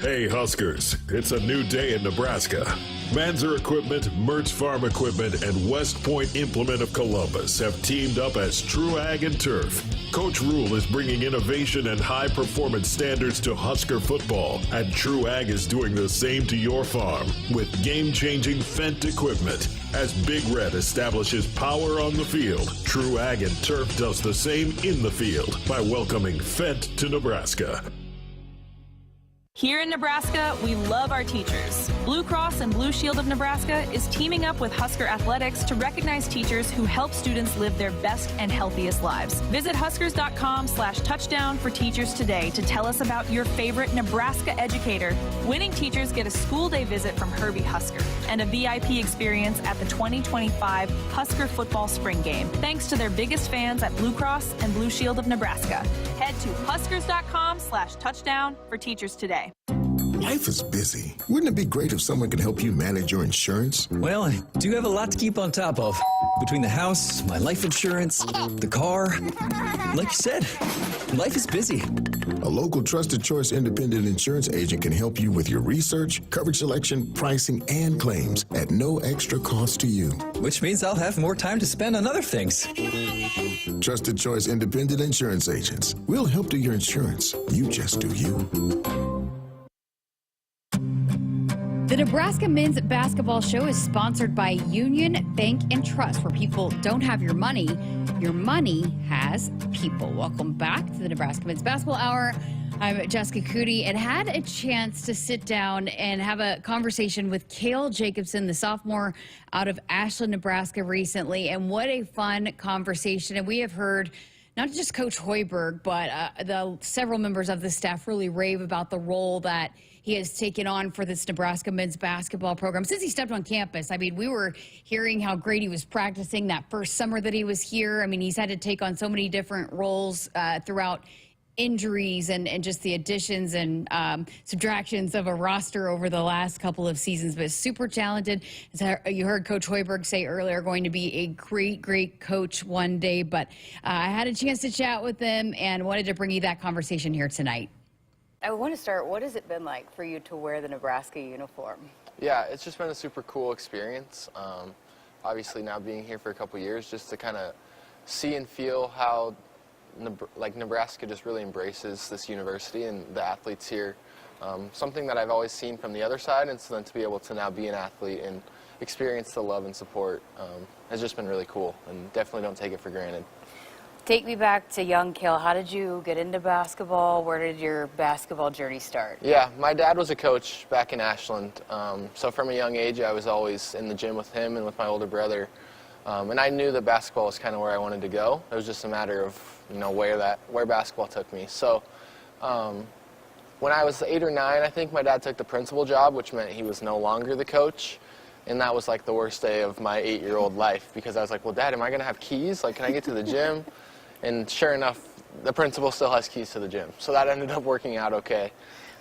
Hey Huskers, it's a new day in Nebraska. Manzer Equipment, Mertz Farm Equipment, and West Point Implement of Columbus have teamed up as True Ag and Turf. Coach Rule is bringing innovation and high-performance standards to Husker football, and True Ag is doing the same to your farm with game-changing Fendt equipment. As Big Red establishes power on the field, True Ag and Turf does the same in the field by welcoming Fendt to Nebraska. Here in Nebraska, we love our teachers. Blue Cross and Blue Shield of Nebraska is teaming up with Husker Athletics to recognize teachers who help students live their best and healthiest lives. Visit huskers.com/touchdown for teachers today to tell us about your favorite Nebraska educator. Winning teachers get a school day visit from Herbie Husker and a VIP experience at the 2025 Husker Football Spring Game, thanks to their biggest fans at Blue Cross and Blue Shield of Nebraska. Head to huskers.com/touchdown for teachers today. Life is busy. Wouldn't it be great if someone could help you manage your insurance? Well, I do have a lot to keep on top of. Between the house, my life insurance, the car. Like you said, life is busy. A local Trusted Choice independent insurance agent can help you with your research, coverage selection, pricing, and claims at no extra cost to you. Which means I'll have more time to spend on other things. Trusted Choice independent insurance agents. We'll help do your insurance. You just do you. The Nebraska Men's Basketball Show is sponsored by Union Bank and Trust, where people don't have your money has people. Welcome back to the Nebraska Men's Basketball Hour. I'm Jessica Coody and had a chance to sit down and have a conversation with Kale Jacobson, the sophomore out of Ashland, Nebraska recently. And what a fun conversation. And we have heard not just Coach Hoiberg, but the several members of the staff really rave about the role that he has taken on for this Nebraska men's basketball program since he stepped on campus. I mean, we were hearing how great he was practicing that first summer that he was here. I mean, he's had to take on so many different roles throughout injuries and just the additions and subtractions of a roster over the last couple of seasons, but super talented. As you heard Coach Hoiberg say earlier, going to be a great, great coach one day. But I had a chance to chat with him and wanted to bring you that conversation here tonight. I want to start, what has it been like for you to wear the Nebraska uniform? Yeah, it's just been a super cool experience. Obviously now being here for a couple years, just to kind of see and feel how Nebraska just really embraces this university and the athletes here. Something that I've always seen from the other side, and so then to be able to now be an athlete and experience the love and support has just been really cool, and definitely don't take it for granted. Take me back to young Kale. How did you get into basketball? Where did your basketball journey start? Yeah, my dad was a coach back in Ashland. So from a young age, I was always in the gym with him and with my older brother. And I knew that basketball was kind of where I wanted to go. It was just a matter of, where basketball took me. So when I was 8 or 9, I think my dad took the principal job, which meant he was no longer the coach. And that was like the worst day of my 8-year-old life, because I was like, well, Dad, am I going to have keys? Like, can I get to the gym? And sure enough, the principal still has keys to the gym. So that ended up working out okay.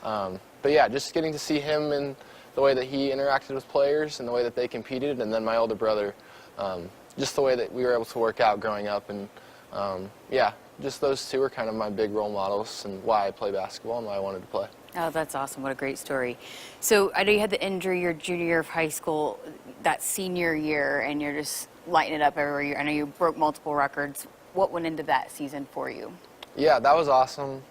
But yeah, just getting to see him and the way that he interacted with players and the way that they competed, and then my older brother, just the way that we were able to work out growing up. And yeah, just those two are kind of my big role models and why I play basketball and why I wanted to play. Oh, that's awesome. What a great story. So I know you had the injury your junior year of high school, that senior year, and you're just lighting it up everywhere. I know you broke multiple records. What went into that season for you? Yeah, that was awesome.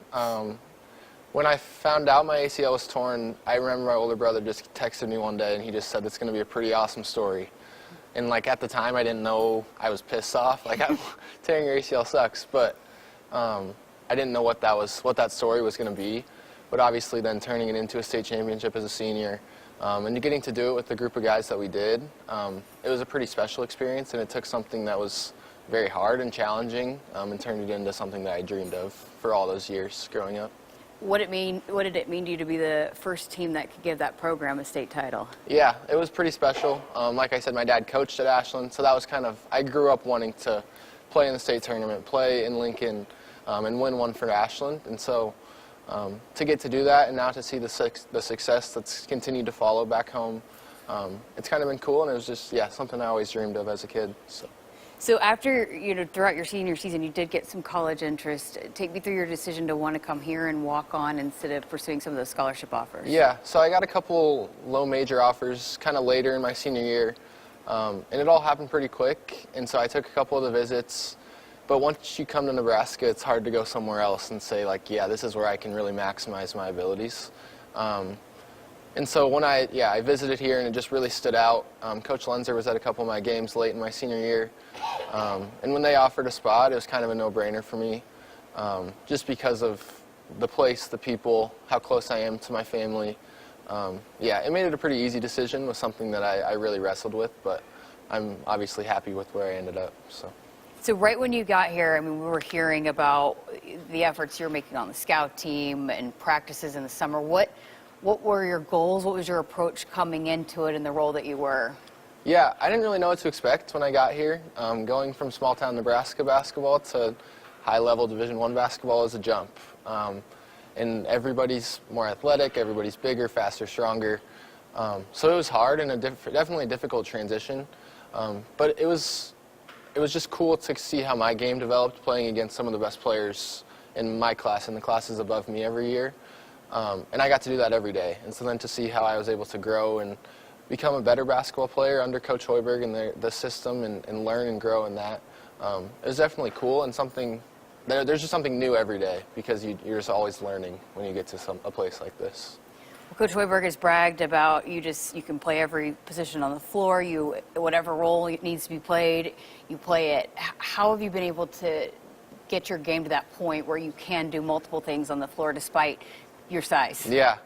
When I found out my ACL was torn, I remember my older brother just texted me one day, and he just said, it's going to be a pretty awesome story. And, like, at the time, I didn't know. I was pissed off. Like, tearing your ACL sucks. But I didn't know what that story was going to be. But obviously then turning it into a state championship as a senior and getting to do it with the group of guys that we did, it was a pretty special experience, and it took something that was very hard and challenging and turned it into something that I dreamed of for all those years growing up. What did it mean to you to be the first team that could give that program a state title? Yeah, it was pretty special. Like I said, my dad coached at Ashland, so that was I grew up wanting to play in the state tournament, play in Lincoln, and win one for Ashland. And so to get to do that and now to see the success that's continued to follow back home, it's kind of been cool, and it was just, something I always dreamed of as a kid. So after, throughout your senior season, you did get some college interest. Take me through your decision to want to come here and walk on instead of pursuing some of those scholarship offers. Yeah, so I got a couple low major offers kind of later in my senior year, and it all happened pretty quick, and so I took a couple of the visits. But once you come to Nebraska, it's hard to go somewhere else and say, like, this is where I can really maximize my abilities. And so when I visited here, and it just really stood out. Coach Lenzer was at a couple of my games late in my senior year. And when they offered a spot, it was kind of a no-brainer for me, just because of the place, the people, how close I am to my family. It made it a pretty easy decision. It was something that I really wrestled with, but I'm obviously happy with where I ended up. So right when you got here, we were hearing about the efforts you're making on the scout team and practices in the summer. What were your goals? What was your approach coming into it in the role that you were? Yeah, I didn't really know what to expect when I got here. Going from small-town Nebraska basketball to high-level Division I basketball is a jump. And everybody's more athletic, everybody's bigger, faster, stronger. So it was hard and definitely a difficult transition. But it was just cool to see how my game developed, playing against some of the best players in my class and the classes above me every year. And I got to do that every day. And so then to see how I was able to grow and become a better basketball player under Coach Hoiberg and the system and learn and grow in that, it was definitely cool and something. There's just something new every day because you're just always learning when you get to a place like this. Coach Hoiberg has bragged about you can play every position on the floor. Whatever role it needs to be played, you play it. How have you been able to get your game to that point where you can do multiple things on the floor despite your size? Yeah,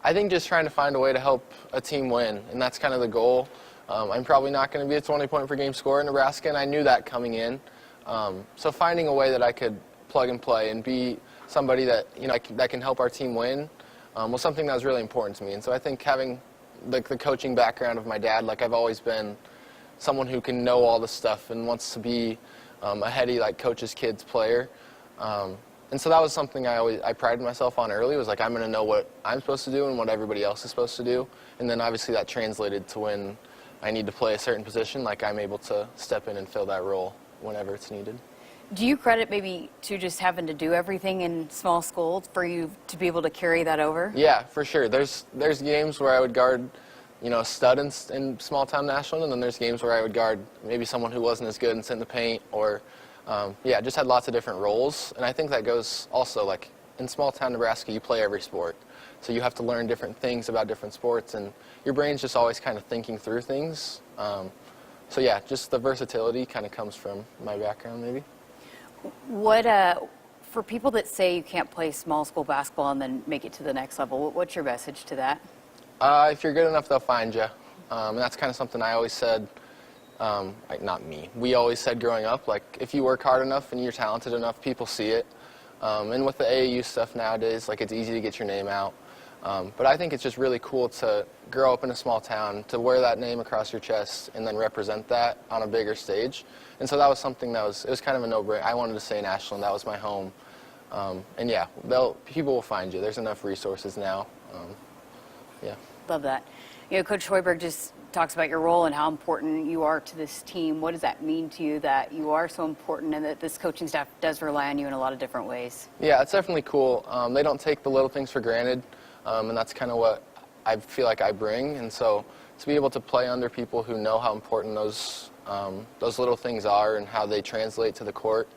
I think just trying to find a way to help a team win, and that's kind of the goal. I'm probably not going to be a 20-point-per-game scorer in Nebraska, and I knew that coming in. So finding a way that I could plug and play and be somebody that that can help our team win was something that was really important to me. And so I think having the coaching background of my dad, I've always been someone who can know all the stuff and wants to be a heady coach's kid's player. And so that was something I prided myself on early, was I'm going to know what I'm supposed to do and what everybody else is supposed to do. And then obviously that translated to when I need to play a certain position, I'm able to step in and fill that role whenever it's needed. Do you credit maybe to just having to do everything in small school for you to be able to carry that over? Yeah, for sure. There's games where I would guard, a stud in small-town Ashland, and then there's games where I would guard maybe someone who wasn't as good and sit in the paint, or just had lots of different roles. And I think that goes also, in small-town Nebraska, you play every sport. So you have to learn different things about different sports, and your brain's just always kind of thinking through things. Just the versatility kind of comes from my background, maybe. What, for people that say you can't play small school basketball and then make it to the next level, what's your message to that? If you're good enough, they'll find you. And that's kind of something I always said, not me. We always said growing up, if you work hard enough and you're talented enough, people see it. And with the AAU stuff nowadays, it's easy to get your name out. But I think it's just really cool to grow up in a small town, to wear that name across your chest and then represent that on a bigger stage. And so that was something it was kind of a no-brainer. I wanted to stay in Ashland. That was my home. People will find you. There's enough resources now. Love that. Coach Hoiberg just talks about your role and how important you are to this team. What does that mean to you that you are so important and that this coaching staff does rely on you in a lot of different ways? Yeah, it's definitely cool. They don't take the little things for granted. and that's kind of what I feel like I bring. And so to be able to play under people who know how important those little things are and how they translate to the court,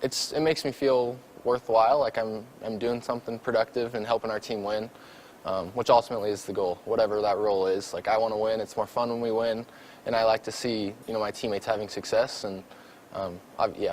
it makes me feel worthwhile, like I'm doing something productive and helping our team win, which ultimately is the goal, whatever that role is. Like, I want to win. It's more fun when we win, and I like to see, my teammates having success, and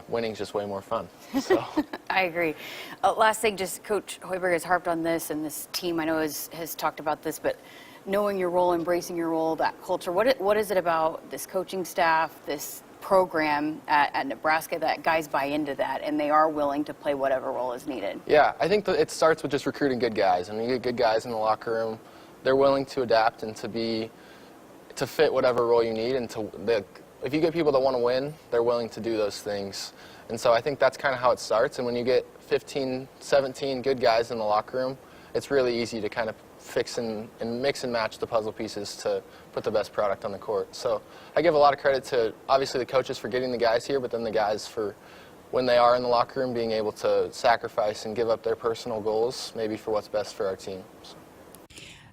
winning's just way more fun. So. I agree. Last thing, just Coach Hoiberg has harped on this, and this team I know has talked about this, but knowing your role, embracing your role, that culture, what is it about this coaching staff, this program at Nebraska that guys buy into that and they are willing to play whatever role is needed? Yeah, I think that it starts with just recruiting good guys. And you get good guys in the locker room, they're willing to adapt and to fit whatever role you need. And if you get people that want to win, they're willing to do those things. And so I think that's kind of how it starts. And when you get 15, 17 good guys in the locker room, it's really easy to kind of fix and mix and match the puzzle pieces to put the best product on the court. So I give a lot of credit to, obviously, the coaches for getting the guys here, but then the guys for, when they are in the locker room, being able to sacrifice and give up their personal goals, maybe for what's best for our team. So.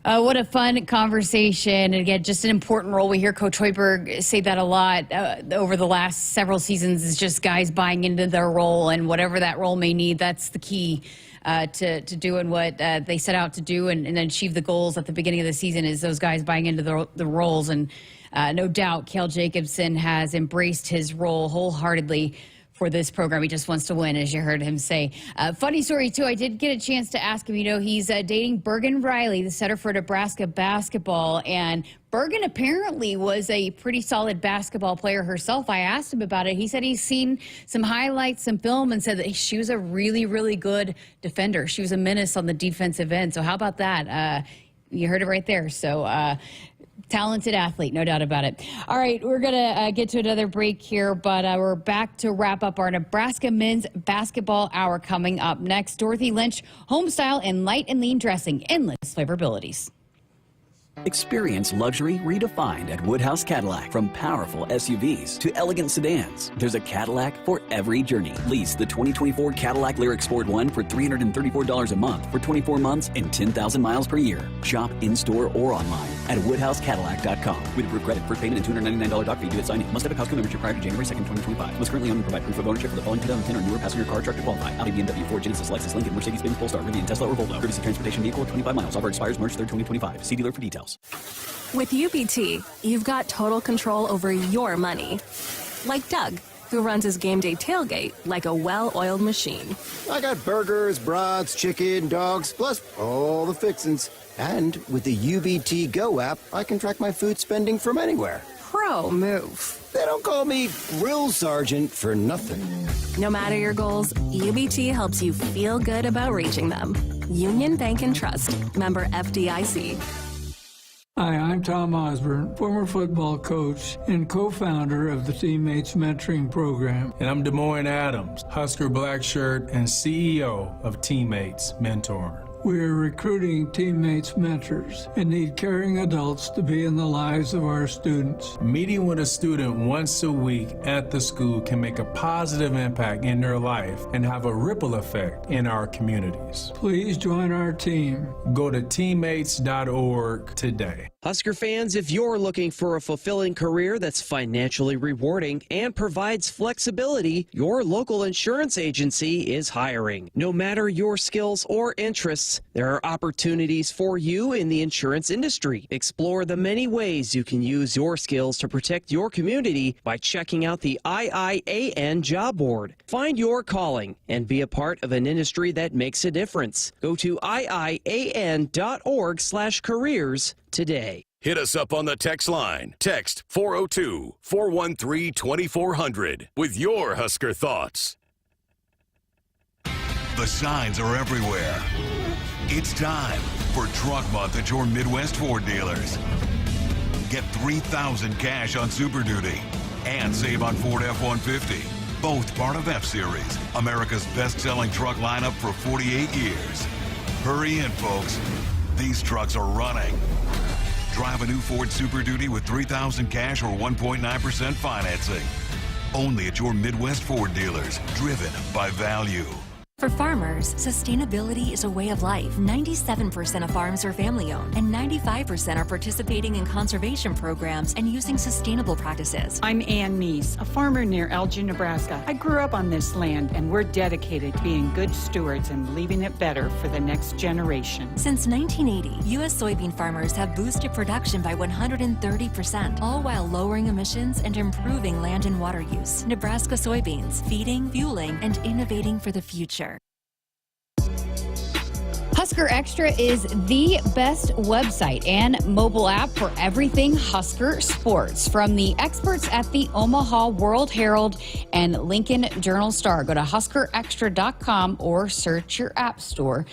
What a fun conversation. And again, just an important role. We hear Coach Hoiberg say that a lot over the last several seasons, is just guys buying into their role, and whatever that role may need, that's the key to doing what they set out to do and achieve the goals at the beginning of the season, is those guys buying into the roles. And no doubt Kale Jacobson has embraced his role wholeheartedly for this program. He just wants to win, as you heard him say. Funny story, too. I did get a chance to ask him. He's dating Bergen Riley, the setter for Nebraska basketball. And Bergen apparently was a pretty solid basketball player herself. I asked him about it. He said he's seen some highlights, some film, and said that she was a really, really good defender. She was a menace on the defensive end. So how about that? You heard it right there. So talented athlete, no doubt about it. All right, we're going to get to another break here, but we're back to wrap up our Nebraska Men's Basketball Hour coming up next. Dorothy Lynch, home style and light and lean dressing, endless flavorabilities. Experience luxury redefined at Woodhouse Cadillac. From powerful SUVs to elegant sedans, there's a Cadillac for every journey. Lease the 2024 Cadillac Lyriq Sport 1 for $334 a month for 24 months and 10,000 miles per year. Shop in-store or online at WoodhouseCadillac.com. With approved credit, first payment and $299 doc fee due at signing. Must have a Costco membership prior to January 2nd, 2025. Must currently own and provide proof of ownership for the following 2010 or newer passenger car truck to qualify. Audi, BMW, Ford, Genesis, Lexus, Lincoln, Mercedes-Benz, Polestar, Rivian, Tesla, or Volvo. Courtesy transportation vehicle, 25 miles. Offer expires March 3rd, 2025. See dealer for details. With UBT, you've got total control over your money. Like Doug, who runs his game day tailgate like a well-oiled machine. I got burgers, brats, chicken, dogs, plus all the fixins'. And with the UBT Go app, I can track my food spending from anywhere. Pro move. They don't call me Grill Sergeant for nothing. No matter your goals, UBT helps you feel good about reaching them. Union Bank and Trust. Member FDIC. Hi, I'm Tom Osborne, former football coach and co-founder of the Teammates Mentoring Program. And I'm Des Moines Adams, Husker Black Shirt and CEO of Teammates Mentoring. We're recruiting teammates mentors and need caring adults to be in the lives of our students. Meeting with a student once a week at the school can make a positive impact in their life and have a ripple effect in our communities. Please join our team. Go to teammates.org today. Husker fans, if you're looking for a fulfilling career that's financially rewarding and provides flexibility, your local insurance agency is hiring. No matter your skills or interests, there are opportunities for you in the insurance industry. Explore the many ways you can use your skills to protect your community by checking out the IIAN job board. Find your calling and be a part of an industry that makes a difference. Go to IIAN.org/careers today. Hit us up on the text line. Text 402-413-2400 with your Husker thoughts. The signs are everywhere. It's time for Truck Month at your Midwest Ford dealers. Get $3,000 cash on Super Duty and save on Ford F-150. Both part of F-Series, America's best-selling truck lineup for 48 years. Hurry in, folks. These trucks are running. Drive a new Ford Super Duty with $3,000 cash or 1.9% financing. Only at your Midwest Ford dealers, driven by value. For farmers, sustainability is a way of life. 97% of farms are family-owned, and 95% are participating in conservation programs and using sustainable practices. I'm Ann Meese, a farmer near Elgin, Nebraska. I grew up on this land, and we're dedicated to being good stewards and leaving it better for the next generation. Since 1980, U.S. soybean farmers have boosted production by 130%, all while lowering emissions and improving land and water use. Nebraska soybeans, feeding, fueling, and innovating for the future. Husker Extra is the best website and mobile app for everything Husker sports. From the experts at the Omaha World Herald and Lincoln Journal-Star. Go to huskerextra.com or search your app store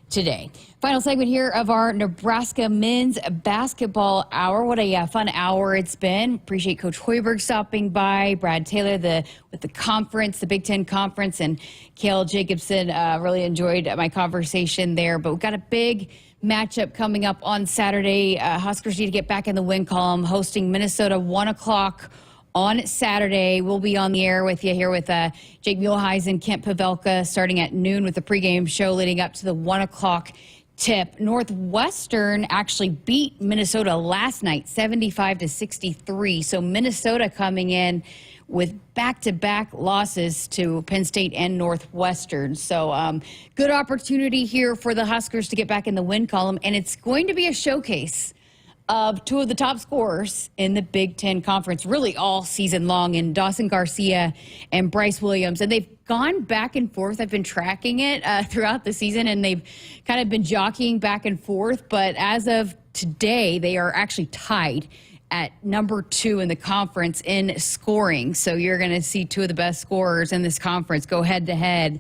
today. Final segment here of our Nebraska men's basketball hour. What a fun hour it's been. Appreciate Coach Hoiberg stopping by, Brad Taylor with the conference, the Big Ten conference, and Kale Jacobson. Really enjoyed my conversation there. But we've got a big matchup coming up on Saturday. Huskers need to get back in the win column, hosting Minnesota 1 o'clock on Saturday. We'll be on the air with you here with Jake Muehlheisen, Kent Pavelka, starting at noon with the pregame show leading up to the 1 o'clock tip. Northwestern actually beat Minnesota last night, 75-63. So Minnesota coming in with back-to-back losses to Penn State and Northwestern. So good opportunity here for the Huskers to get back in the win column, and it's going to be a showcase of two of the top scorers in the Big Ten Conference, really all season long, in Dawson Garcia and Bryce Williams. And they've gone back and forth. I've been tracking it throughout the season, and they've kind of been jockeying back and forth. But as of today, they are actually tied at number 2 in the conference in scoring. So you're going to see two of the best scorers in this conference go head-to-head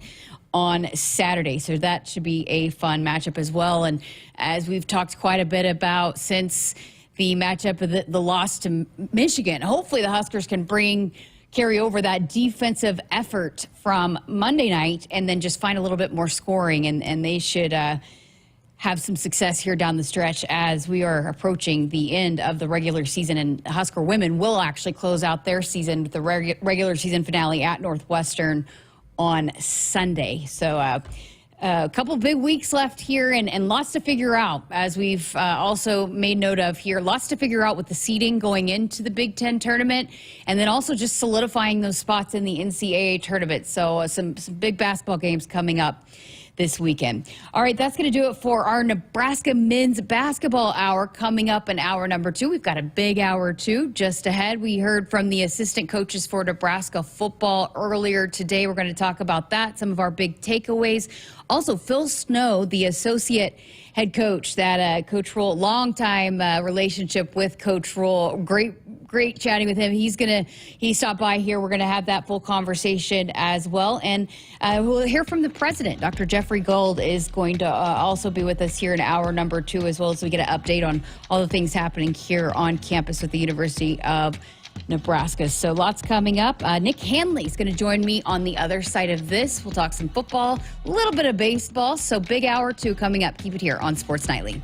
on Saturday. So that should be a fun matchup as well. And as we've talked quite a bit about since the matchup of the loss to Michigan, hopefully the Huskers can carry over that defensive effort from Monday night and then just find a little bit more scoring. And they should have some success here down the stretch as we are approaching the end of the regular season. And Husker women will actually close out their season with the regular season finale at Northwestern on Sunday. So a couple big weeks left here and lots to figure out, as we've also made note of here. Lots to figure out with the seeding going into the Big Ten tournament, and then also just solidifying those spots in the NCAA tournament. So some big basketball games coming up this weekend. All right, that's going to do it for our Nebraska men's basketball hour. Coming up in hour number 2, we've got a big hour 2 just ahead. We heard from the assistant coaches for Nebraska football earlier today. We're going to talk about that, some of our big takeaways. Also, Phil Snow, the associate head coach, that Coach Roll, longtime relationship with Coach Roll. Great chatting with him. He stopped by here. We're going to have that full conversation as well. And we'll hear from the president. Dr. Jeffrey Gold is going to also be with us here in hour number 2, as well as we get an update on all the things happening here on campus with the University of Nebraska. So lots coming up. Nick Hanley is going to join me on the other side of this. We'll talk some football, a little bit of baseball. So big hour 2 coming up. Keep it here on Sports Nightly.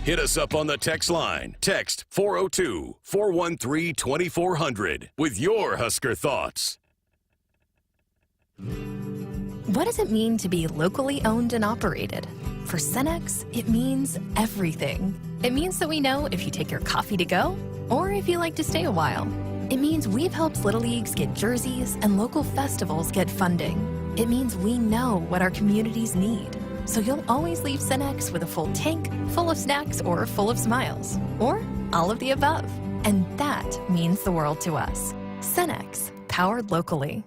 Hit us up on the text line. Text 402-413-2400 with your Husker thoughts. What does it mean to be locally owned and operated? For Cenex, it means everything. It means that we know if you take your coffee to go or if you like to stay a while. It means we've helped Little Leagues get jerseys and local festivals get funding. It means we know what our communities need. So you'll always leave Cenex with a full tank, full of snacks, or full of smiles. Or all of the above. And that means the world to us. Cenex, powered locally.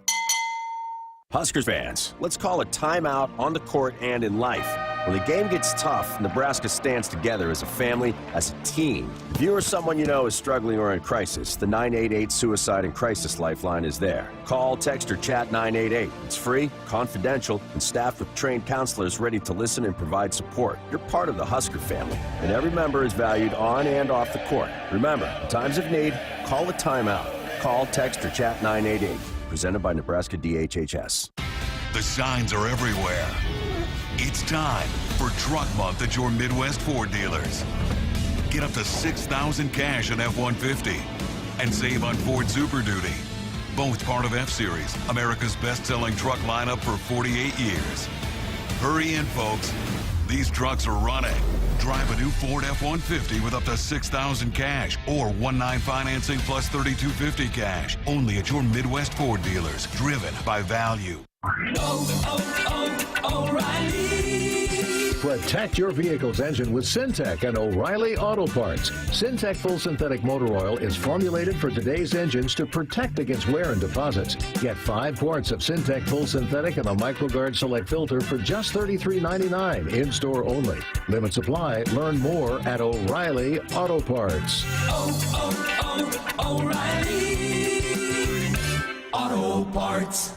Huskers fans, let's call a timeout on the court and in life. When the game gets tough, Nebraska stands together as a family, as a team. If you or someone you know is struggling or in crisis, the 988 Suicide and Crisis Lifeline is there. Call, text, or chat 988. It's free, confidential, and staffed with trained counselors ready to listen and provide support. You're part of the Husker family, and every member is valued on and off the court. Remember, in times of need, call a timeout. Call, text, or chat 988. Presented by Nebraska DHHS. The signs are everywhere. It's time for Truck Month at your Midwest Ford dealers. Get up to $6,000 cash on F-150 and save on Ford Super Duty. Both part of F-Series, America's best-selling truck lineup for 48 years. Hurry in, folks. These trucks are running. Drive a new Ford F-150 with up to $6,000 cash or 1.9 financing plus $3,250 cash. Only at your Midwest Ford dealers. Driven by value. O'Reilly. Protect your vehicle's engine with Syntec and O'Reilly Auto Parts. Syntec Full Synthetic Motor Oil is formulated for today's engines to protect against wear and deposits. Get 5 quarts of Syntec Full Synthetic and a MicroGuard Select filter for just $33.99 in-store only. Limit supply. Learn more at O'Reilly Auto Parts. O'Reilly Auto Parts.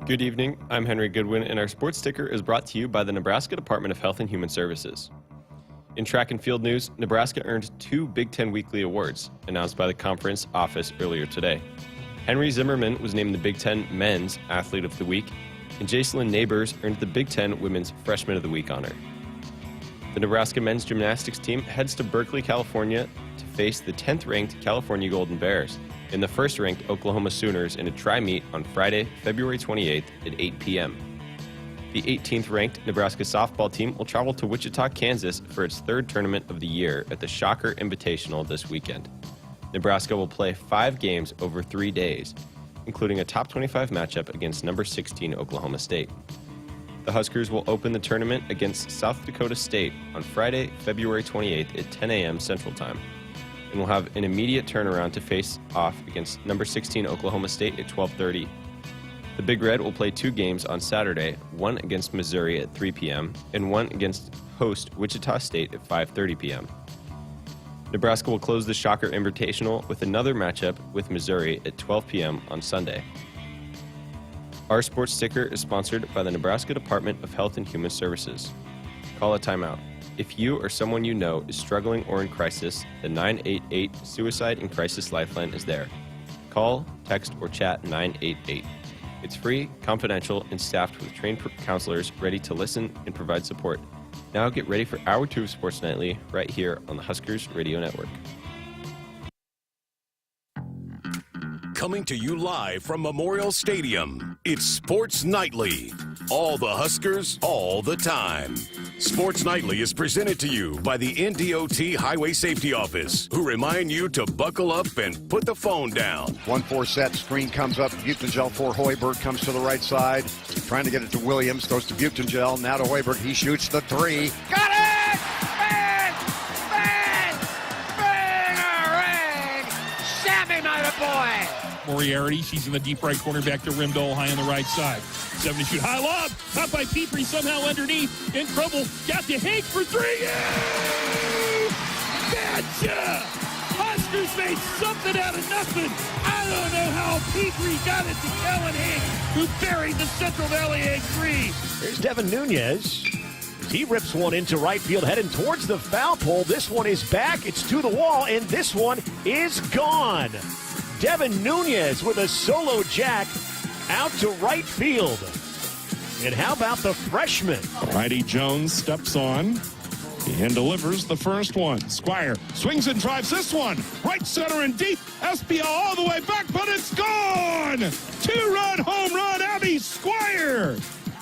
Good evening, I'm Henry Goodwin, and our sports ticker is brought to you by the Nebraska Department of Health and Human Services. In track and field news, Nebraska earned 2 Big Ten Weekly Awards, announced by the conference office earlier today. Henry Zimmerman was named the Big Ten Men's Athlete of the Week, and Jacelyn Neighbors earned the Big Ten Women's Freshman of the Week honor. The Nebraska men's gymnastics team heads to Berkeley, California to face the 10th-ranked California Golden Bears and the 1st-ranked Oklahoma Sooners in a tri-meet on Friday, February 28th at 8 p.m. The 18th-ranked Nebraska softball team will travel to Wichita, Kansas for its 3rd tournament of the year at the Shocker Invitational this weekend. Nebraska will play 5 games over 3 days, including a top 25 matchup against number 16 Oklahoma State. The Huskers will open the tournament against South Dakota State on Friday, February 28th at 10 a.m. Central Time, and will have an immediate turnaround to face off against number 16 Oklahoma State at 12:30. The Big Red will play 2 games on Saturday, one against Missouri at 3 p.m. and one against host Wichita State at 5:30 p.m. Nebraska will close the Shocker Invitational with another matchup with Missouri at 12 p.m. on Sunday. Our sports sticker is sponsored by the Nebraska Department of Health and Human Services. Call a timeout. If you or someone you know is struggling or in crisis, the 988 Suicide and Crisis Lifeline is there. Call, text, or chat 988. It's free, confidential, and staffed with trained counselors ready to listen and provide support. Now get ready for Hour 2 of Sports Nightly right here on the Huskers Radio Network. Coming to you live from Memorial Stadium, it's Sports Nightly. All the Huskers, all the time. Sports Nightly is presented to you by the NDOT Highway Safety Office, who remind you to buckle up and put the phone down. 1-4 set, screen comes up, Butengel for Hoiberg, comes to the right side, trying to get it to Williams, throws to Butengel, now to Hoiberg, he shoots the 3. Got it! Bang! Bang! Bang! Sammy, my boy! Moriarty, she's in the deep right corner, back to Rimdole, high on the right side. 7 to shoot, high lob, caught by Petrie, somehow underneath, in trouble, got to Hank for 3, yay! Gotcha! Huskers made something out of nothing. I don't know how Petrie got it to Kellen Hank, who buried the Central Valley egg 3. Here's Devin Nunez. He rips one into right field, heading towards the foul pole. This one is back, it's to the wall, and this one is gone. Devin Nunez with a solo jack out to right field. And how about the freshman? Righty Jones steps on and delivers the first one. Squire swings and drives this one. Right center and deep. SPL all the way back, but it's gone! 2-run home run, Abby Squire.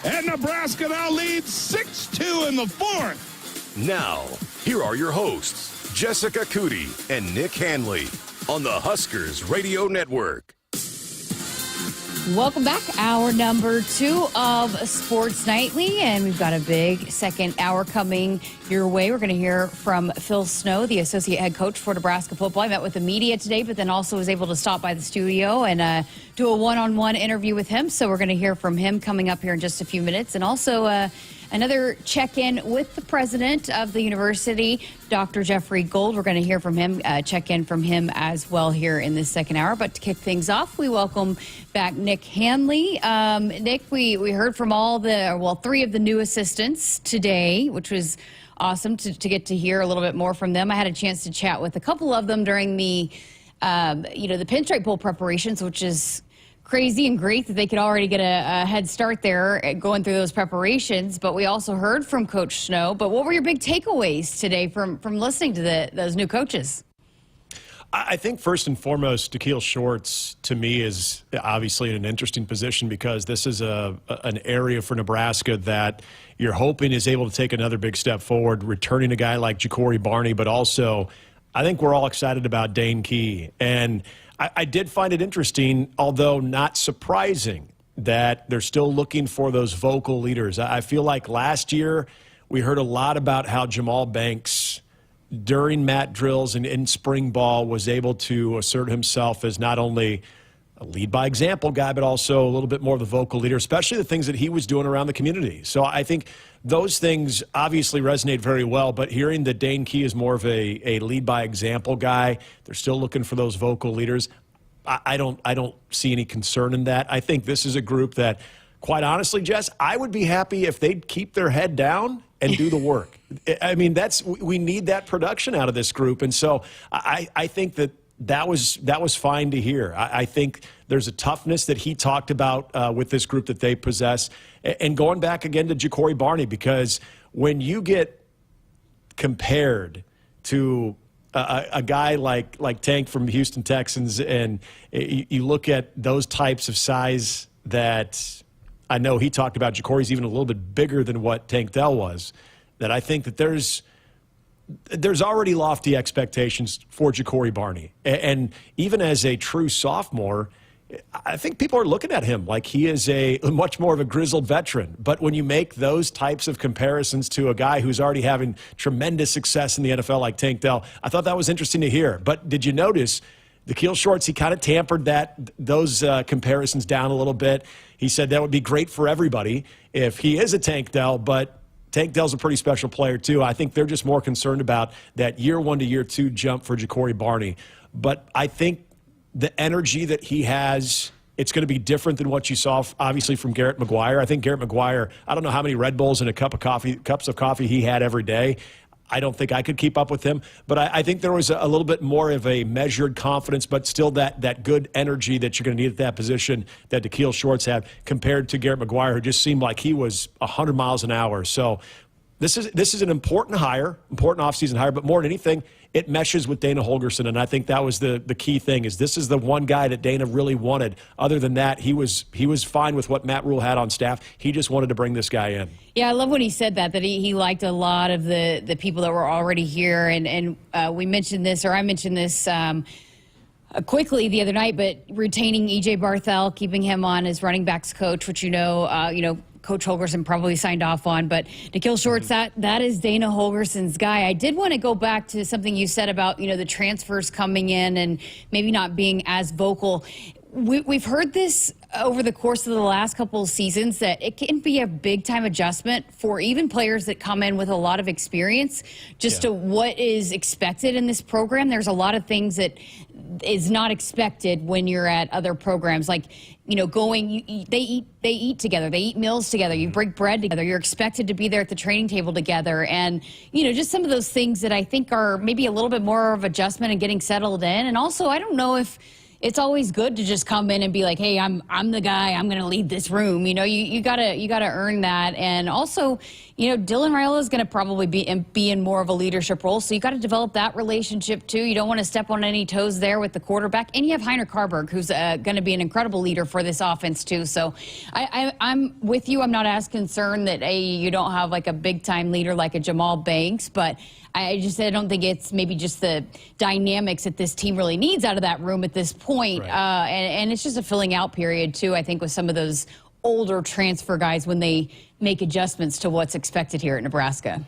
And Nebraska now leads 6-2 in the 4th. Now, here are your hosts, Jessica Coody and Nick Hanley, on the Huskers Radio Network. Welcome back. Hour number 2 of Sports Nightly, and we've got a big second hour coming your way. We're going to hear from Phil Snow, the associate head coach for Nebraska football. I met with the media today, but then also was able to stop by the studio and do a one-on-one interview with him. So we're going to hear from him coming up here in just a few minutes. And also another check-in with the president of the university, Dr. Jeffrey Gold. We're going to hear from him, check in from him as well here in this second hour. But to kick things off, we welcome back Nick Hanley. Nick, we heard from three of the new assistants today, which was awesome to get to hear a little bit more from them. I had a chance to chat with a couple of them during the Pinstripe Bowl preparations, which is crazy and great that they could already get a head start there going through those preparations. But we also heard from Coach Snow. But what were your big takeaways today from listening to those new coaches? I think first and foremost, Da'Keel Shorts, to me, is obviously in an interesting position because this is an area for Nebraska that you're hoping is able to take another big step forward, returning a guy like Ja'Cory Barney, but also I think we're all excited about Dane Key. And I did find it interesting, although not surprising, that they're still looking for those vocal leaders. I feel like last year we heard a lot about how Jamal Banks, during mat drills and in spring ball, was able to assert himself as not only a lead-by-example guy, but also a little bit more of the vocal leader, especially the things that he was doing around the community. So I think those things obviously resonate very well, but hearing that Dane Key is more of a lead-by-example guy, they're still looking for those vocal leaders. I don't see any concern in that. I think this is a group that, quite honestly, Jess, I would be happy if they'd keep their head down and do the work. I mean, we need that production out of this group. And so I think that was fine to hear. I think there's a toughness that he talked about with this group that they possess. And going back again to Ja'Cory Barney, because when you get compared to a guy like Tank from Houston Texans, and you look at those types of size that I know he talked about, Ja'Cory's even a little bit bigger than what Tank Dell was, that I think that there's already lofty expectations for Ja'Cory Barney. And even as a true sophomore, I think people are looking at him like he is a much more of a grizzled veteran. But when you make those types of comparisons to a guy who's already having tremendous success in the NFL like Tank Dell, I thought that was interesting to hear. But did you notice the Kale Shorts, he kind of tampered those comparisons down a little bit. He said that would be great for everybody if he is a Tank Dell, but Tank Dell's a pretty special player too. I think they're just more concerned about that year 1 to year 2 jump for Ja'Cory Barney. But I think the energy that he has, it's going to be different than what you saw, obviously, from Garrett McGuire. I think Garrett McGuire, I don't know how many Red Bulls and cups of coffee he had every day. I don't think I could keep up with him. But I think there was a little bit more of a measured confidence, but still that good energy that you're going to need at that position that the Kale Shorts have compared to Garrett McGuire, who just seemed like he was 100 miles an hour. So this is an important hire, important offseason hire, but more than anything, it meshes with Dana Holgorsen, and I think that was the key thing, is this is the one guy that Dana really wanted. Other than that, he was fine with what Matt Rule had on staff. He just wanted to bring this guy in. Yeah, I love when he said that he liked a lot of the people that were already here, and we mentioned this, or I mentioned this quickly the other night, but retaining E.J. Barthel, keeping him on as running backs coach, which Coach Holgorsen probably signed off on, but Kale Shorts, that is Dana Holgorsen's guy. I did want to go back to something you said about, the transfers coming in and maybe not being as vocal. We've heard this over the course of the last couple of seasons, that it can be a big-time adjustment for even players that come in with a lot of experience to what is expected in this program. There's a lot of things that is not expected when you're at other programs, like they eat together, they eat meals together, you break bread together, you're expected to be there at the training table together, and just some of those things that I think are maybe a little bit more of adjustment and getting settled in. And also, I don't know if it's always good to just come in and be like, hey, I'm the guy, I'm going to lead this room. You gotta earn that. And also, Dylan Raiola is going to probably be in more of a leadership role, so you got to develop that relationship too. You don't want to step on any toes there with the quarterback. And you have Heiner Carberg, who's going to be an incredible leader for this offense too. So I'm with you. I'm not as concerned that you don't have like a big time leader like a Jamal Banks, but I don't think it's maybe just the dynamics that this team really needs out of that room at this point. Right. And it's just a filling out period too, I think, with some of those older transfer guys when they make adjustments to what's expected here at Nebraska.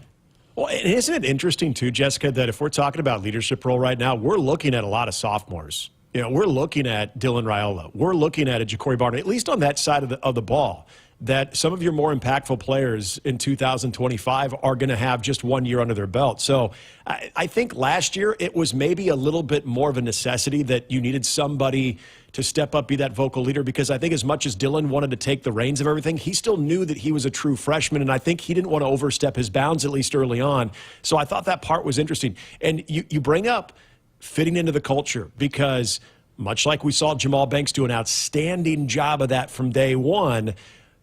Well, isn't it interesting too, Jessica, that if we're talking about leadership role right now, we're looking at a lot of sophomores. We're looking at Dylan Raiola. We're looking at a Ja'Cory Barney, at least on that side of the ball, that some of your more impactful players in 2025 are going to have just 1 year under their belt. So I think last year it was maybe a little bit more of a necessity that you needed somebody to step up, be that vocal leader, because I think as much as Dylan wanted to take the reins of everything, he still knew that he was a true freshman, and I think he didn't want to overstep his bounds, at least early on. So I thought that part was interesting. And you bring up fitting into the culture, because much like we saw Jamal Banks do an outstanding job of that from day one,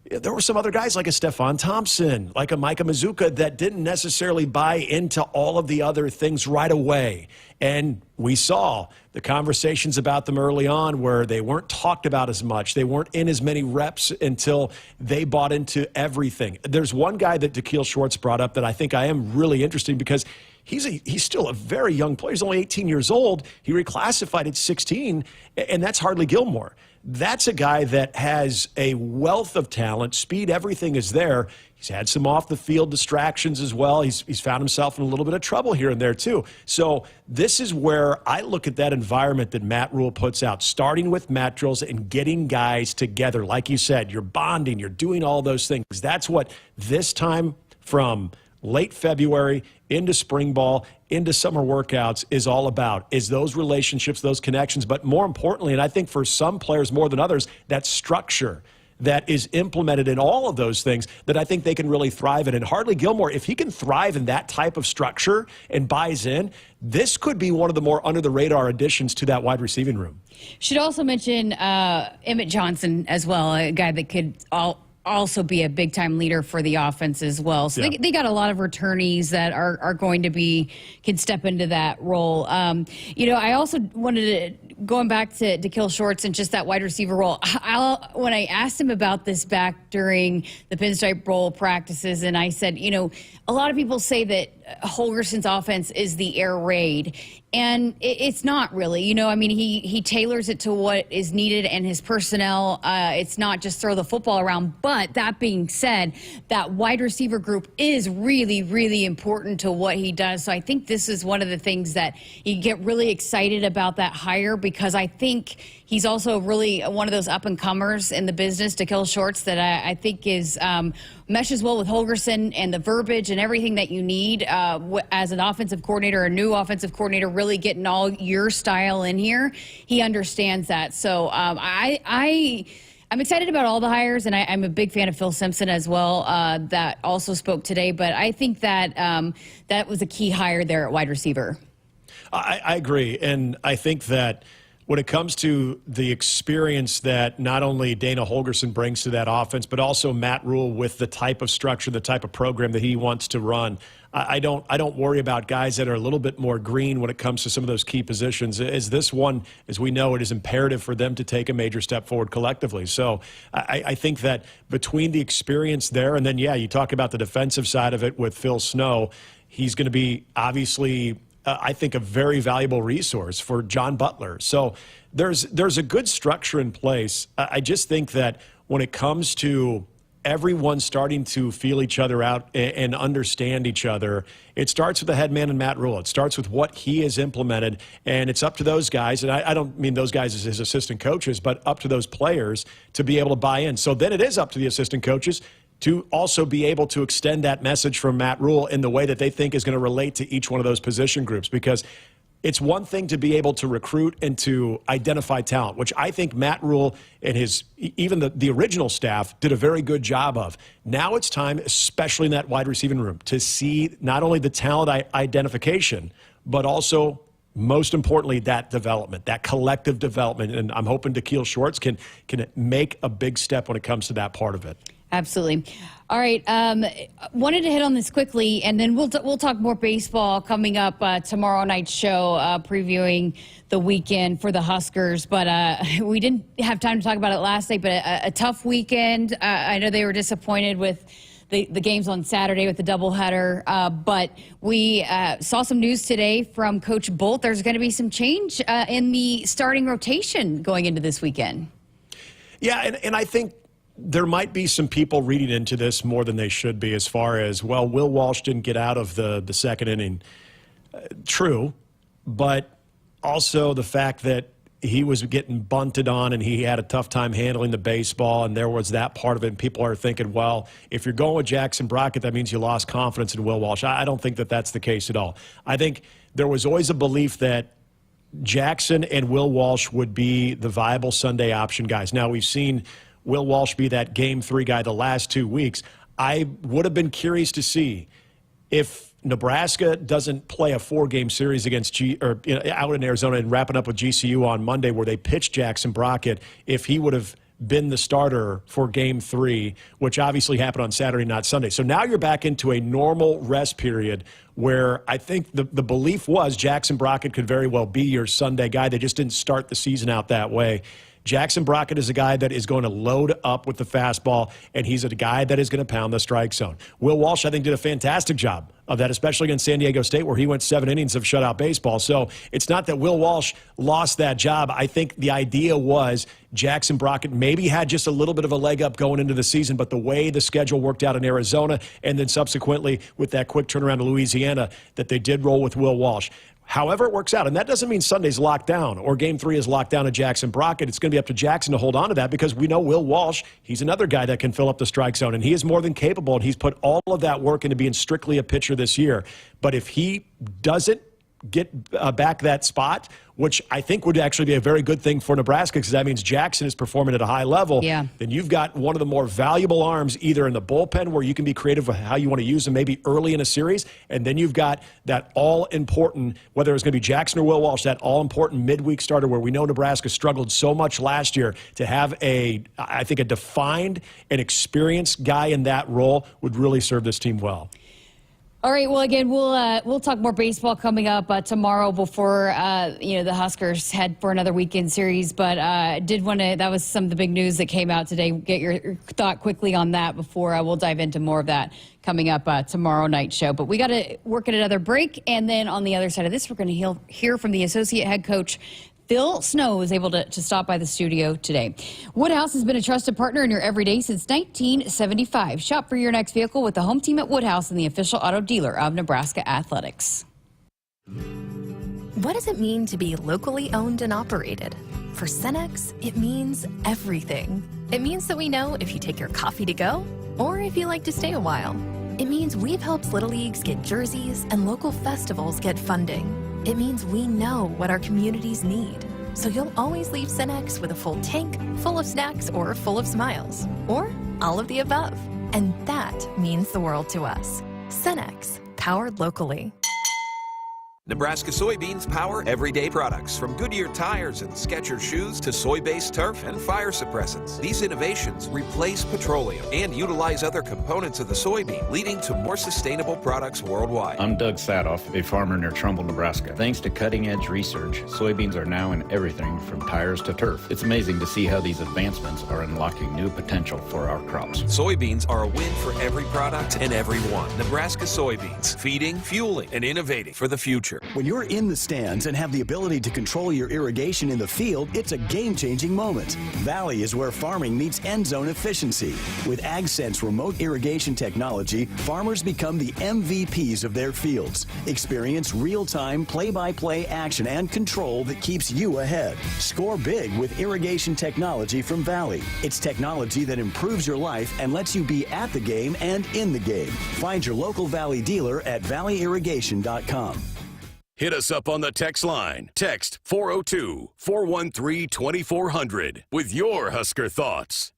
there were some other guys like a Stephon Thompson, like a Micah Mazuka, that didn't necessarily buy into all of the other things right away. And we saw the conversations about them early on where they weren't talked about as much. They weren't in as many reps until they bought into everything. There's one guy that Kale Shorts brought up that I think I am really interested, because he's still a very young player. He's only 18 years old. He reclassified at 16, and that's Hardly Gilmore. That's a guy that has a wealth of talent, speed, everything is there. He's had some off-the-field distractions as well. He's found himself in a little bit of trouble here and there too. So this is where I look at that environment that Matt Rule puts out, starting with mat drills and getting guys together. Like you said, you're bonding, you're doing all those things. That's what this time from late February into spring ball, into summer workouts is all about, is those relationships, those connections, but more importantly, and I think for some players more than others, that structure, that is implemented in all of those things that I think they can really thrive in. And Hartley Gilmore, if he can thrive in that type of structure and buys in, this could be one of the more under-the-radar additions to that wide receiving room. Should also mention Emmett Johnson as well, a guy that could also be a big-time leader for the offense as well. So they got a lot of returnees that are going to can step into that role. I also wanted to, going back to Kale Shorts and just that wide receiver role, when I asked him about this back during the Pinstripe Bowl practices, and I said, a lot of people say that Holgerson's offense is the air raid, and it's not really. He tailors it to what is needed and his personnel. It's not just throw the football around. But that being said, that wide receiver group is really, really important to what he does. So I think this is one of the things that you get really excited about that hire, because I think he's also really one of those up-and-comers in the business, Kale Shorts, that I think is meshes well with Holgerson and the verbiage and everything that you need as an offensive coordinator, a new offensive coordinator, really getting all your style in here. He understands that. So I'm excited about all the hires, and I'm a big fan of Phil Simpson as well, that also spoke today. But I think that that was a key hire there at wide receiver. I agree, and I think that when it comes to the experience that not only Dana Holgerson brings to that offense, but also Matt Rule with the type of structure, the type of program that he wants to run, I don't worry about guys that are a little bit more green when it comes to some of those key positions. As this one, as we know, it is imperative for them to take a major step forward collectively. So I think that between the experience there, and then, you talk about the defensive side of it with Phil Snow, he's going to be obviously I think a very valuable resource for John Butler. So there's a good structure in place. I just think that when it comes to everyone starting to feel each other out and understand each other, it starts with the head man and Matt Rule. It starts with what he has implemented, and it's up to those guys, and I don't mean those guys as his assistant coaches, but up to those players to be able to buy in. So then it is up to the assistant coaches to also be able to extend that message from Matt Rule in the way that they think is going to relate to each one of those position groups. Because it's one thing to be able to recruit and to identify talent, which I think Matt Rule and even the original staff did a very good job of. Now it's time, especially in that wide receiving room, to see not only the talent identification, but also, most importantly, that development, that collective development. And I'm hoping Kale Shorts can make a big step when it comes to that part of it. Absolutely. All right. Wanted to hit on this quickly, and then we'll talk more baseball coming up tomorrow night's show, previewing the weekend for the Huskers. But we didn't have time to talk about it last night, but a tough weekend. I know they were disappointed with the games on Saturday with the doubleheader, but we saw some news today from Coach Bolt. There's going to be some change in the starting rotation going into this weekend. Yeah, and I think there might be some people reading into this more than they should be, as far as, well, Will Walsh didn't get out of the second inning. True, but also the fact that he was getting bunted on and he had a tough time handling the baseball, and there was that part of it. And people are thinking, well, if you're going with Jackson Brockett, that means you lost confidence in Will Walsh. I don't think that that's the case at all. I think there was always a belief that Jackson and Will Walsh would be the viable Sunday option guys. Now, we've seen Will Walsh be that Game 3 guy the last 2 weeks. I would have been curious to see if Nebraska doesn't play a 4-game series against out in Arizona and wrapping up with GCU on Monday, where they pitched Jackson Brockett, if he would have been the starter for Game 3, which obviously happened on Saturday, not Sunday. So now you're back into a normal rest period where I think the belief was Jackson Brockett could very well be your Sunday guy. They just didn't start the season out that way. Jackson Brockett is a guy that is going to load up with the fastball, and he's a guy that is going to pound the strike zone. Will Walsh, I think, did a fantastic job of that, especially against San Diego State, where he went 7 innings of shutout baseball. So it's not that Will Walsh lost that job. I think the idea was Jackson Brockett maybe had just a little bit of a leg up going into the season, but the way the schedule worked out in Arizona, and then subsequently with that quick turnaround to Louisiana, that they did roll with Will Walsh. However it works out, and that doesn't mean Sunday's locked down or Game 3 is locked down to Jackson Brockett. It's going to be up to Jackson to hold on to that, because we know Will Walsh, he's another guy that can fill up the strike zone, and he is more than capable, and he's put all of that work into being strictly a pitcher this year. But if he doesn't get back that spot which I think would actually be a very good thing for Nebraska because that means Jackson is performing at a high level. Yeah. Then you've got one of the more valuable arms either in the bullpen where you can be creative with how you want to use them maybe early in a series, and then you've got that all-important, whether it's going to be Jackson or Will Walsh, that all-important midweek starter where we know Nebraska struggled so much last year. To have I think a defined and experienced guy in that role would really serve this team well. All right. Well, again, we'll talk more baseball coming up tomorrow before the Huskers head for another weekend series. But that was some of the big news that came out today. Get your thought quickly on that before we'll dive into more of that coming up tomorrow night show. But we got to work at another break, and then on the other side of this, we're going to hear from the associate head coach. Phil Snow was able to stop by the studio today. Woodhouse has been a trusted partner in your everyday since 1975. Shop for your next vehicle with the home team at Woodhouse and the official auto dealer of Nebraska Athletics. What does it mean to be locally owned and operated? For Cenex, it means everything. It means that we know if you take your coffee to go or if you like to stay a while. It means we've helped Little Leagues get jerseys and local festivals get funding. It means we know what our communities need. So you'll always leave Cenex with a full tank, full of snacks, or full of smiles. Or all of the above. And that means the world to us. Cenex, powered locally. Nebraska soybeans power everyday products, from Goodyear tires and Skechers shoes to soy-based turf and fire suppressants. These innovations replace petroleum and utilize other components of the soybean, leading to more sustainable products worldwide. I'm Doug Sadoff, a farmer near Trumbull, Nebraska. Thanks to cutting-edge research, soybeans are now in everything from tires to turf. It's amazing to see how these advancements are unlocking new potential for our crops. Soybeans are a win for every product and everyone. Nebraska soybeans, feeding, fueling, and innovating for the future. When you're in the stands and have the ability to control your irrigation in the field, it's a game-changing moment. Valley is where farming meets end zone efficiency. With AgSense remote irrigation technology, farmers become the MVPs of their fields. Experience real-time, play-by-play action and control that keeps you ahead. Score big with irrigation technology from Valley. It's technology that improves your life and lets you be at the game and in the game. Find your local Valley dealer at valleyirrigation.com. Hit us up on the text line. Text 402-413-2400 with your Husker thoughts.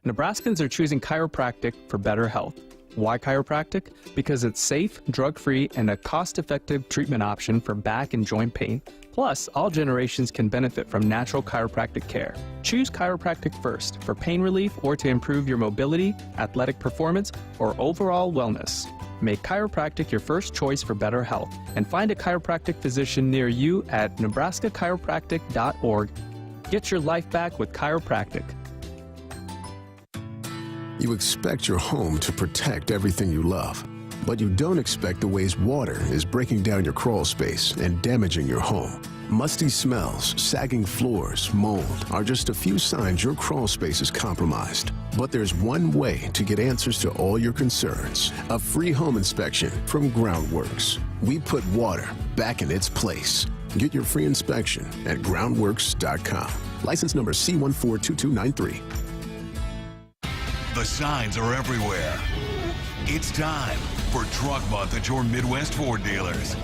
Nebraskans are choosing chiropractic for better health. Why chiropractic? Because it's safe, drug-free, and a cost-effective treatment option for back and joint pain. Plus, all generations can benefit from natural chiropractic care. Choose chiropractic first for pain relief or to improve your mobility, athletic performance, or overall wellness. Make chiropractic your first choice for better health and find a chiropractic physician near you at nebraska-chiropractic.org. Get your life back with chiropractic. You expect your home to protect everything you love, but you don't expect the ways water is breaking down your crawl space and damaging your home. Musty smells, sagging floors, mold are just a few signs your crawl space is compromised. But there's one way to get answers to all your concerns. A free home inspection from Groundworks. We put water back in its place. Get your free inspection at groundworks.com. License number C142293. The signs are everywhere. It's time for Truck Month at your Midwest Ford dealers.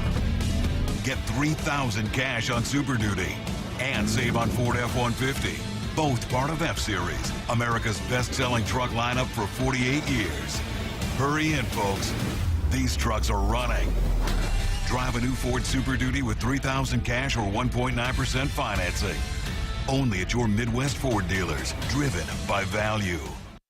Get $3,000 cash on Super Duty and save on Ford F-150. Both part of F-Series, America's best-selling truck lineup for 48 years. Hurry in, folks. These trucks are running. Drive a new Ford Super Duty with $3,000 cash or 1.9% financing. Only at your Midwest Ford dealers, driven by value.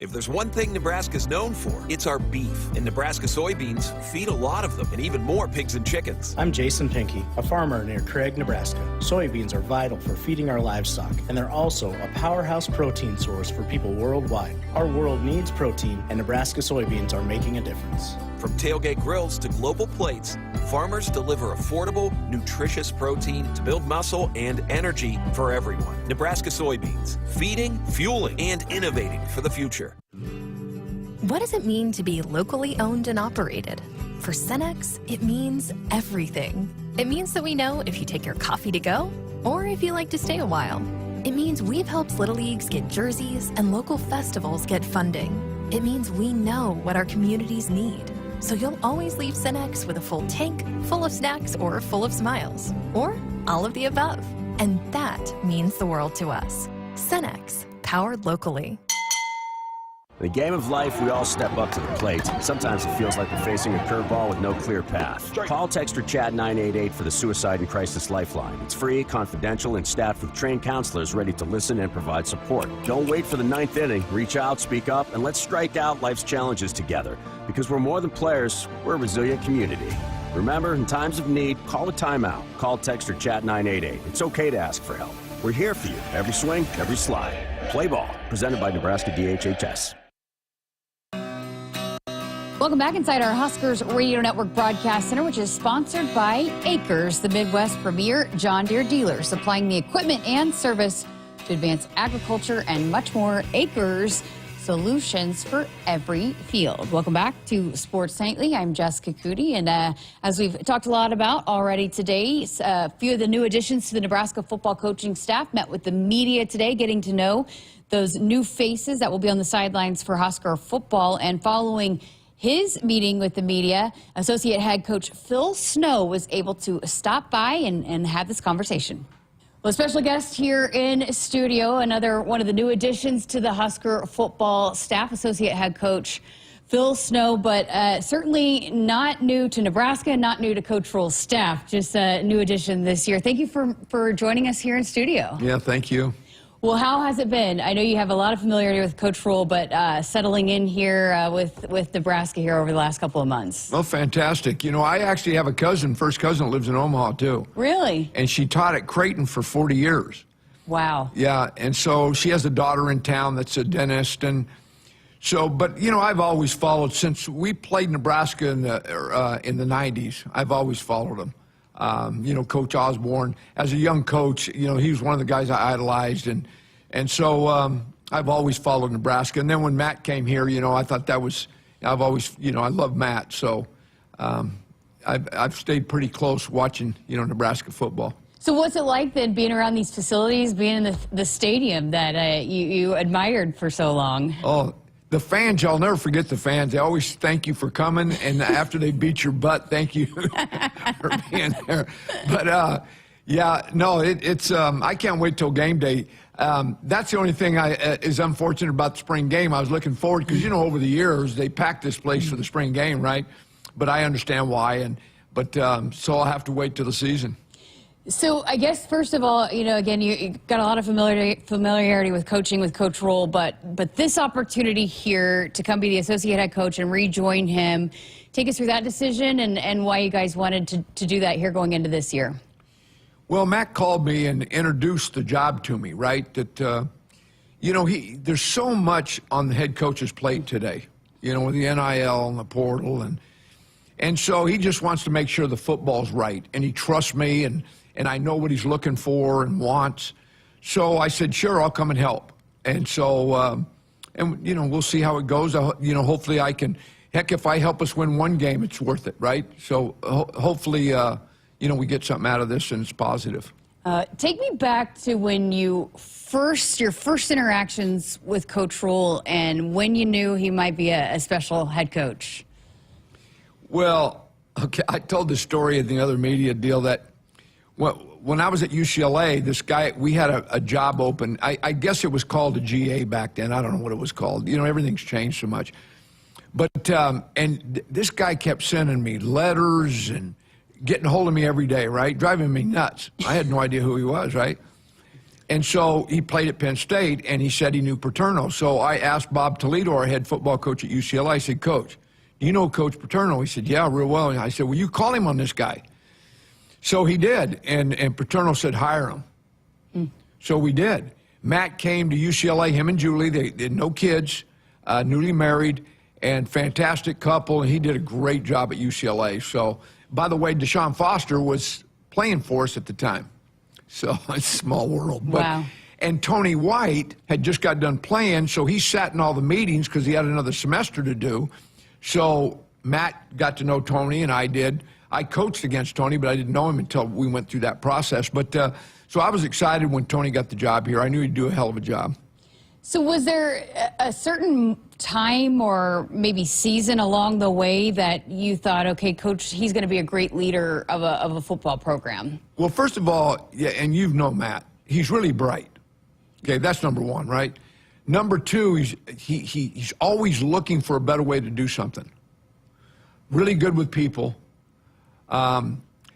If there's one thing Nebraska's known for, it's our beef. And Nebraska soybeans feed a lot of them, and even more pigs and chickens. I'm Jason Pinky, a farmer near Craig, Nebraska. Soybeans are vital for feeding our livestock, and they're also a powerhouse protein source for people worldwide. Our world needs protein, and Nebraska soybeans are making a difference. From tailgate grills to global plates, farmers deliver affordable, nutritious protein to build muscle and energy for everyone. Nebraska soybeans, feeding, fueling, and innovating for the future. What does it mean to be locally owned and operated? For Cenex, it means everything. It means that we know if you take your coffee to go or if you like to stay a while. It means we've helped Little Leagues get jerseys and local festivals get funding. It means we know what our communities need. So you'll always leave Cenex with a full tank, full of snacks, or full of smiles. Or all of the above. And that means the world to us. Cenex, powered locally. In the game of life, we all step up to the plate. Sometimes it feels like we're facing a curveball with no clear path. Call, text, or chat 988 for the Suicide and Crisis Lifeline. It's free, confidential, and staffed with trained counselors ready to listen and provide support. Don't wait for the ninth inning. Reach out, speak up, and let's strike out life's challenges together. Because we're more than players, we're a resilient community. Remember, in times of need, call a timeout. Call, text, or chat 988. It's okay to ask for help. We're here for you. Every swing, every slide. Play ball. Presented by Nebraska DHHS. Welcome back inside our Huskers Radio Network Broadcast Center, which is sponsored by Akrs, the Midwest premier John Deere dealer, supplying the equipment and service to advance agriculture and much more. Akrs, solutions for every field. Welcome back to Sports Nightly. I'm Jessica Coody, and as we've talked a lot about already today, a few of the new additions to the Nebraska football coaching staff met with the media today, getting to know those new faces that will be on the sidelines for Husker football. And following his meeting with the media, Associate Head Coach Phil Snow was able to stop by and have this conversation. Well, a special guest here in studio, another one of the new additions to the Husker football staff, Associate Head Coach Phil Snow, but certainly not new to Nebraska, not new to Coach Rhule's staff, just a new addition this year. Thank you for joining us here in studio. Yeah, thank you. Well, how has it been? I know you have a lot of familiarity with Coach Rhule, but settling in here with Nebraska here over the last couple of months. Well, fantastic. You know, I actually have a first cousin that lives in Omaha, too. Really? And she taught at Creighton for 40 years. Wow. Yeah, and so she has a daughter in town that's a dentist. And so, but, you know, I've always followed, since we played Nebraska in the 90s, I've always followed them. You know, Coach Osborne, as a young coach, you know, he was one of the guys I idolized. And so I've always followed Nebraska. And then when Matt came here, you know, I thought that was, I've always, you know, I love Matt. So I've stayed pretty close watching, you know, Nebraska football. So what's it like then being around these facilities, being in the stadium that you admired for so long? Oh, the fans, y'all never forget the fans. They always thank you for coming, and after they beat your butt, thank you for being there. But, yeah, no, it's I can't wait till game day. That's the only thing is unfortunate about the spring game. I was looking forward, because, you know, over the years, they packed this place for the spring game, right? But I understand why, so I'll have to wait till the season. So I guess, first of all, you know, again, you got a lot of familiarity with coaching with Coach Rhule, but this opportunity here to come be the associate head coach and rejoin him, take us through that decision and why you guys wanted to do that here going into this year. Well, Matt called me and introduced the job to me, right? That, you know, there's so much on the head coach's plate today, you know, with the NIL and the portal. And so he just wants to make sure the football's right. And he trusts me, and I know what he's looking for and wants. So I said, sure, I'll come and help. And so, and, you know, we'll see how it goes. You know, hopefully I can, heck, if I help us win one game, it's worth it, right? So hopefully, you know, we get something out of this and it's positive. Take me back to when your first interactions with Coach Rhule and when you knew he might be a special head coach. Well, okay, I told the story in the other media deal that when I was at UCLA, this guy, we had a job open. I guess it was called a GA back then. I don't know what it was called. You know, everything's changed so much. But, and this guy kept sending me letters and getting a hold of me every day, right? Driving me nuts. I had no idea who he was, right? And so he played at Penn State, and he said he knew Paterno. So I asked Bob Toledo, our head football coach at UCLA, I said, Coach, do you know Coach Paterno? He said, yeah, real well. And I said, well, you call him on this guy. So he did, and Paterno said, hire him. So we did. Matt came to UCLA, him and Julie. They had no kids, newly married, and fantastic couple, and he did a great job at UCLA. So, by the way, Deshaun Foster was playing for us at the time. So it's a small world. But, wow. And Tony White had just got done playing, so he sat in all the meetings because he had another semester to do. So Matt got to know Tony, and I did. I coached against Tony, but I didn't know him until we went through that process. But so I was excited when Tony got the job here. I knew he'd do a hell of a job. So was there a certain time or maybe season along the way that you thought, okay, Coach, he's going to be a great leader of a football program? Well, first of all, yeah, and you've known Matt, he's really bright. Okay, that's number one, right? Number two, he's always looking for a better way to do something. Really good with people.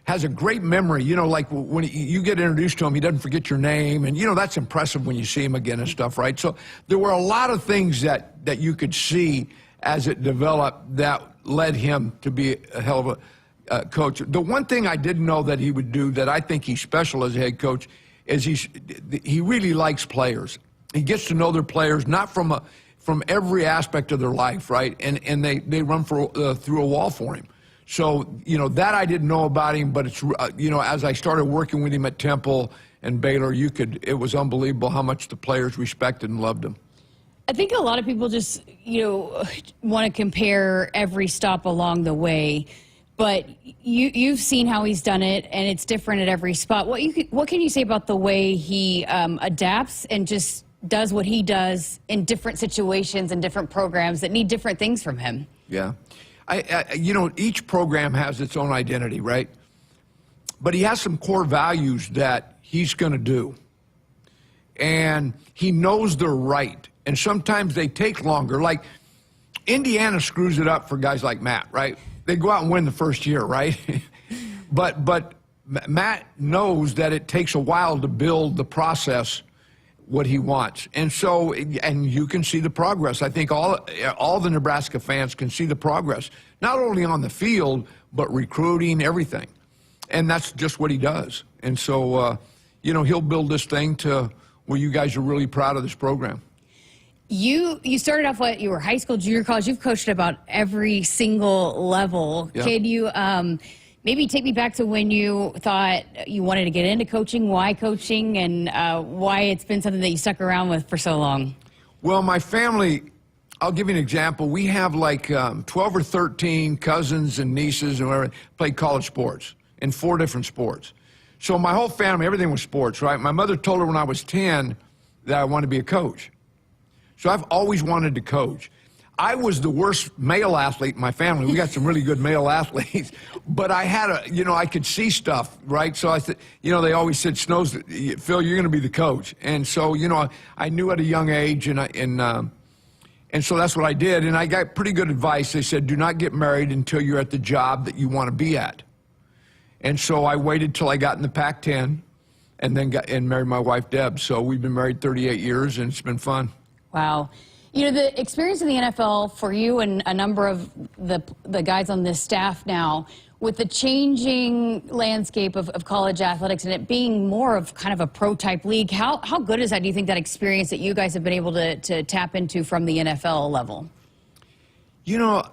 Has a great memory. You know, like when you get introduced to him, he doesn't forget your name. And, you know, that's impressive when you see him again and stuff, right? So there were a lot of things that you could see as it developed that led him to be a hell of a coach. The one thing I didn't know that he would do that I think he's special as a head coach is he really likes players. He gets to know their players, not from every aspect of their life, right? And they run through a wall for him. So, you know, that I didn't know about him, but it's, you know, as I started working with him at Temple and Baylor, it was unbelievable how much the players respected and loved him. I think a lot of people just, you know, want to compare every stop along the way, but you've seen how he's done it, and it's different at every spot. What can you say about the way he adapts and just does what he does in different situations and different programs that need different things from him? Yeah. You know, each program has its own identity, right? But he has some core values that he's going to do. And he knows they're right. And sometimes they take longer. Like, Indiana screws it up for guys like Matt, right? They go out and win the first year, right? But Matt knows that it takes a while to build the process what he wants. And so, and you can see the progress. I think all the Nebraska fans can see the progress, not only on the field, but recruiting, everything. And that's just what he does. And so, you know, he'll build this thing to where you guys are really proud of this program. You started off you were high school, junior college. You've coached about every single level. Yeah. Can you maybe take me back to when you thought you wanted to get into coaching, why coaching, and why it's been something that you stuck around with for so long? Well, my family, I'll give you an example. We have like 12 or 13 cousins and nieces and whatever, played college sports in 4 different sports. So my whole family, everything was sports, right? My mother told her when I was 10 that I wanted to be a coach. So I've always wanted to coach. I was the worst male athlete in my family. We got some really good male athletes, but I had I could see stuff, right? So I said, you know, they always said, Snow's, Phil, you're going to be the coach. And so, you know, I knew at a young age, and so that's what I did. And I got pretty good advice. They said, do not get married until you're at the job that you want to be at. And so I waited till I got in the Pac-10 and then married my wife, Deb. So we've been married 38 years, and it's been fun. Wow. You know, the experience in the NFL for you and a number of the guys on this staff now, with the changing landscape of college athletics and it being more of kind of a pro-type league, how good is that, do you think, that experience that you guys have been able to tap into from the NFL level? You know,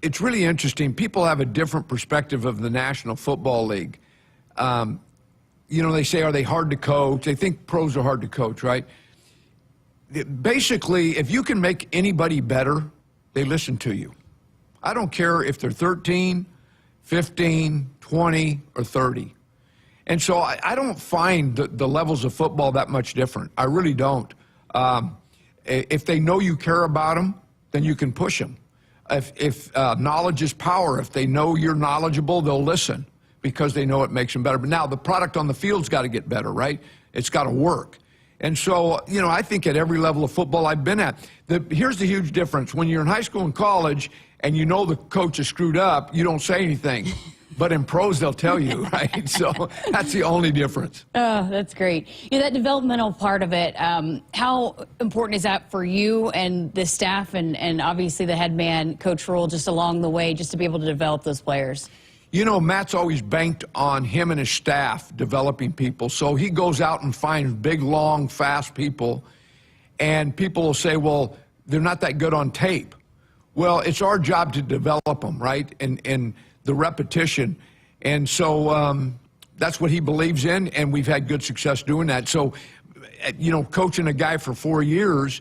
it's really interesting. People have a different perspective of the National Football League. You know, they say, are they hard to coach? They think pros are hard to coach, right? Basically, if you can make anybody better, they listen to you. I don't care if they're 13, 15, 20, or 30. And so I don't find the levels of football that much different. I really don't. If they know you care about them, then you can push them. If knowledge is power, if they know you're knowledgeable, they'll listen because they know it makes them better. But now the product on the field's got to get better, right? It's got to work. And so, you know, I think at every level of football I've been at, here's the huge difference. When you're in high school and college and you know the coach is screwed up, you don't say anything. But in pros, they'll tell you, right? So that's the only difference. Oh, that's great. You know, that developmental part of it, how important is that for you and the staff and obviously the head man, Coach Rule, just along the way, just to be able to develop those players? You know, Matt's always banked on him and his staff developing people. So he goes out and finds big, long, fast people, and people will say, well, they're not that good on tape. Well, it's our job to develop them, right, and the repetition. And so that's what he believes in, and we've had good success doing that. So, you know, coaching a guy for 4 years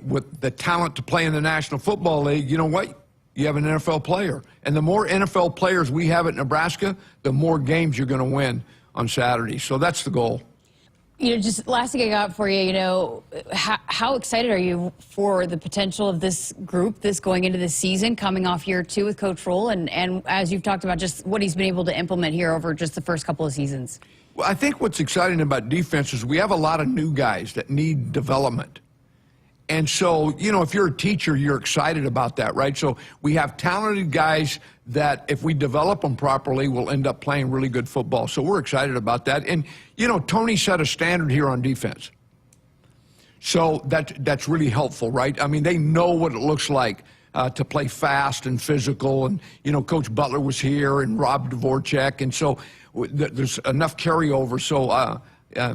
with the talent to play in the National Football League, you know what? You have an NFL player. And the more NFL players we have at Nebraska, the more games you're going to win on Saturday. So that's the goal. Just last thing I got for you, how excited are you for the potential of this group, this going into this season, coming off year 2 with Coach Rule, and as you've talked about, just what he's been able to implement here over just the first couple of seasons? Well, I think what's exciting about defense is we have a lot of new guys that need development. And so, if you're a teacher, you're excited about that, right? So we have talented guys that, if we develop them properly, will end up playing really good football. So we're excited about that. And, Tony set a standard here on defense. So that's really helpful, right? I mean, they know what it looks like to play fast and physical. And, Coach Butler was here and Rob Dvorak. And so there's enough carryover. So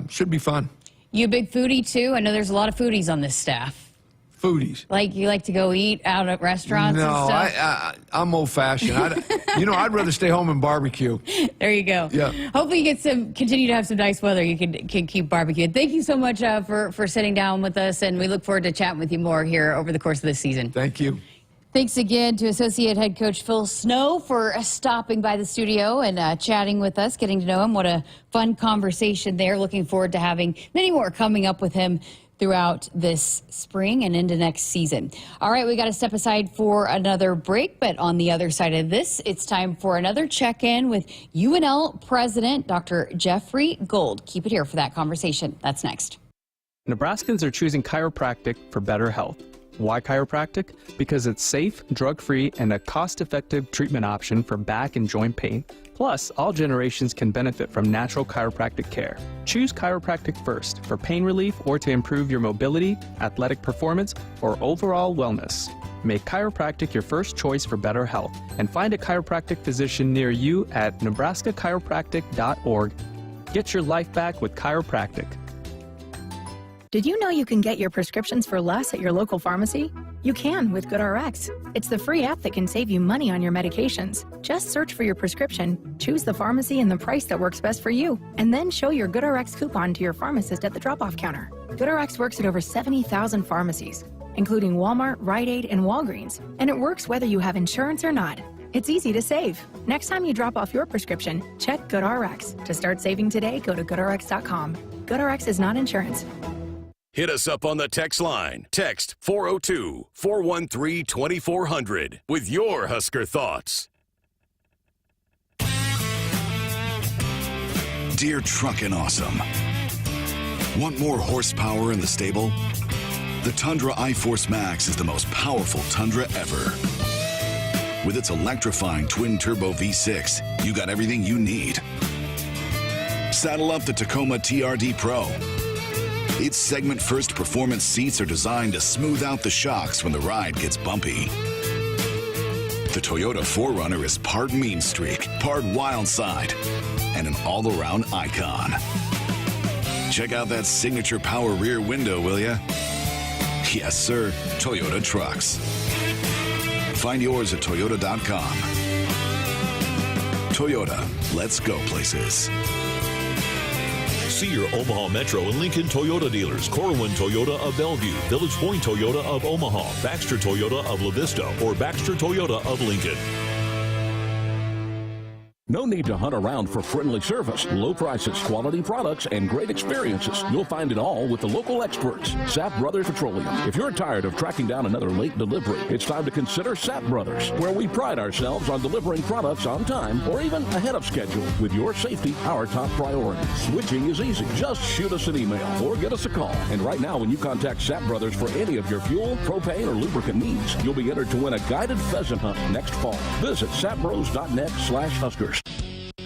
should be fun. You a big foodie, too? I know there's a lot of foodies on this staff. Foodies. Like, you like to go eat out at restaurants and stuff? No, I'm old-fashioned. I'd rather stay home and barbecue. There you go. Yeah. Hopefully you continue to have some nice weather. You can keep barbecuing. Thank you so much for sitting down with us, and we look forward to chatting with you more here over the course of this season. Thank you. Thanks again to Associate Head Coach Phil Snow for stopping by the studio and chatting with us, getting to know him. What a fun conversation there. Looking forward to having many more coming up with him throughout this spring and into next season. All right, we got to step aside for another break, but on the other side of this, it's time for another check-in with UNL President Dr. Jeffrey Gold. Keep it here for that conversation. That's next. Nebraskans are choosing chiropractic for better health. Why chiropractic? Because it's safe, drug-free, and a cost-effective treatment option for back and joint pain. Plus, all generations can benefit from natural chiropractic care. Choose chiropractic first for pain relief or to improve your mobility, athletic performance, or overall wellness. Make chiropractic your first choice for better health, and find a chiropractic physician near you at nebraska-chiropractic.org. Get your life back with chiropractic. Did you know you can get your prescriptions for less at your local pharmacy? You can with GoodRx. It's the free app that can save you money on your medications. Just search for your prescription, choose the pharmacy and the price that works best for you, and then show your GoodRx coupon to your pharmacist at the drop-off counter. GoodRx works at over 70,000 pharmacies, including Walmart, Rite Aid, and Walgreens, and it works whether you have insurance or not. It's easy to save. Next time you drop off your prescription, check GoodRx. To start saving today, go to GoodRx.com. GoodRx is not insurance. Hit us up on the text line. Text 402-413-2400 with your Husker thoughts. Dear Truckin' Awesome. Want more horsepower in the stable? The Tundra iForce Max is the most powerful Tundra ever. With its electrifying twin-turbo V6, you got everything you need. Saddle up the Tacoma TRD Pro. Its segment-first performance seats are designed to smooth out the shocks when the ride gets bumpy. The Toyota 4Runner is part mean streak, part wild side, and an all-around icon. Check out that signature power rear window, will ya? Yes, sir, Toyota trucks. Find yours at toyota.com. Toyota, let's go places. See your Omaha Metro and Lincoln Toyota dealers. Corwin Toyota of Bellevue, Village Point Toyota of Omaha, Baxter Toyota of La Vista, or Baxter Toyota of Lincoln. No need to hunt around for friendly service, low prices, quality products, and great experiences. You'll find it all with the local experts, Sapp Brothers Petroleum. If you're tired of tracking down another late delivery, it's time to consider Sapp Brothers, where we pride ourselves on delivering products on time or even ahead of schedule. With your safety our top priority. Switching is easy. Just shoot us an email or get us a call. And right now, when you contact Sapp Brothers for any of your fuel, propane, or lubricant needs, you'll be entered to win a guided pheasant hunt next fall. Visit sappbros.net/Huskers.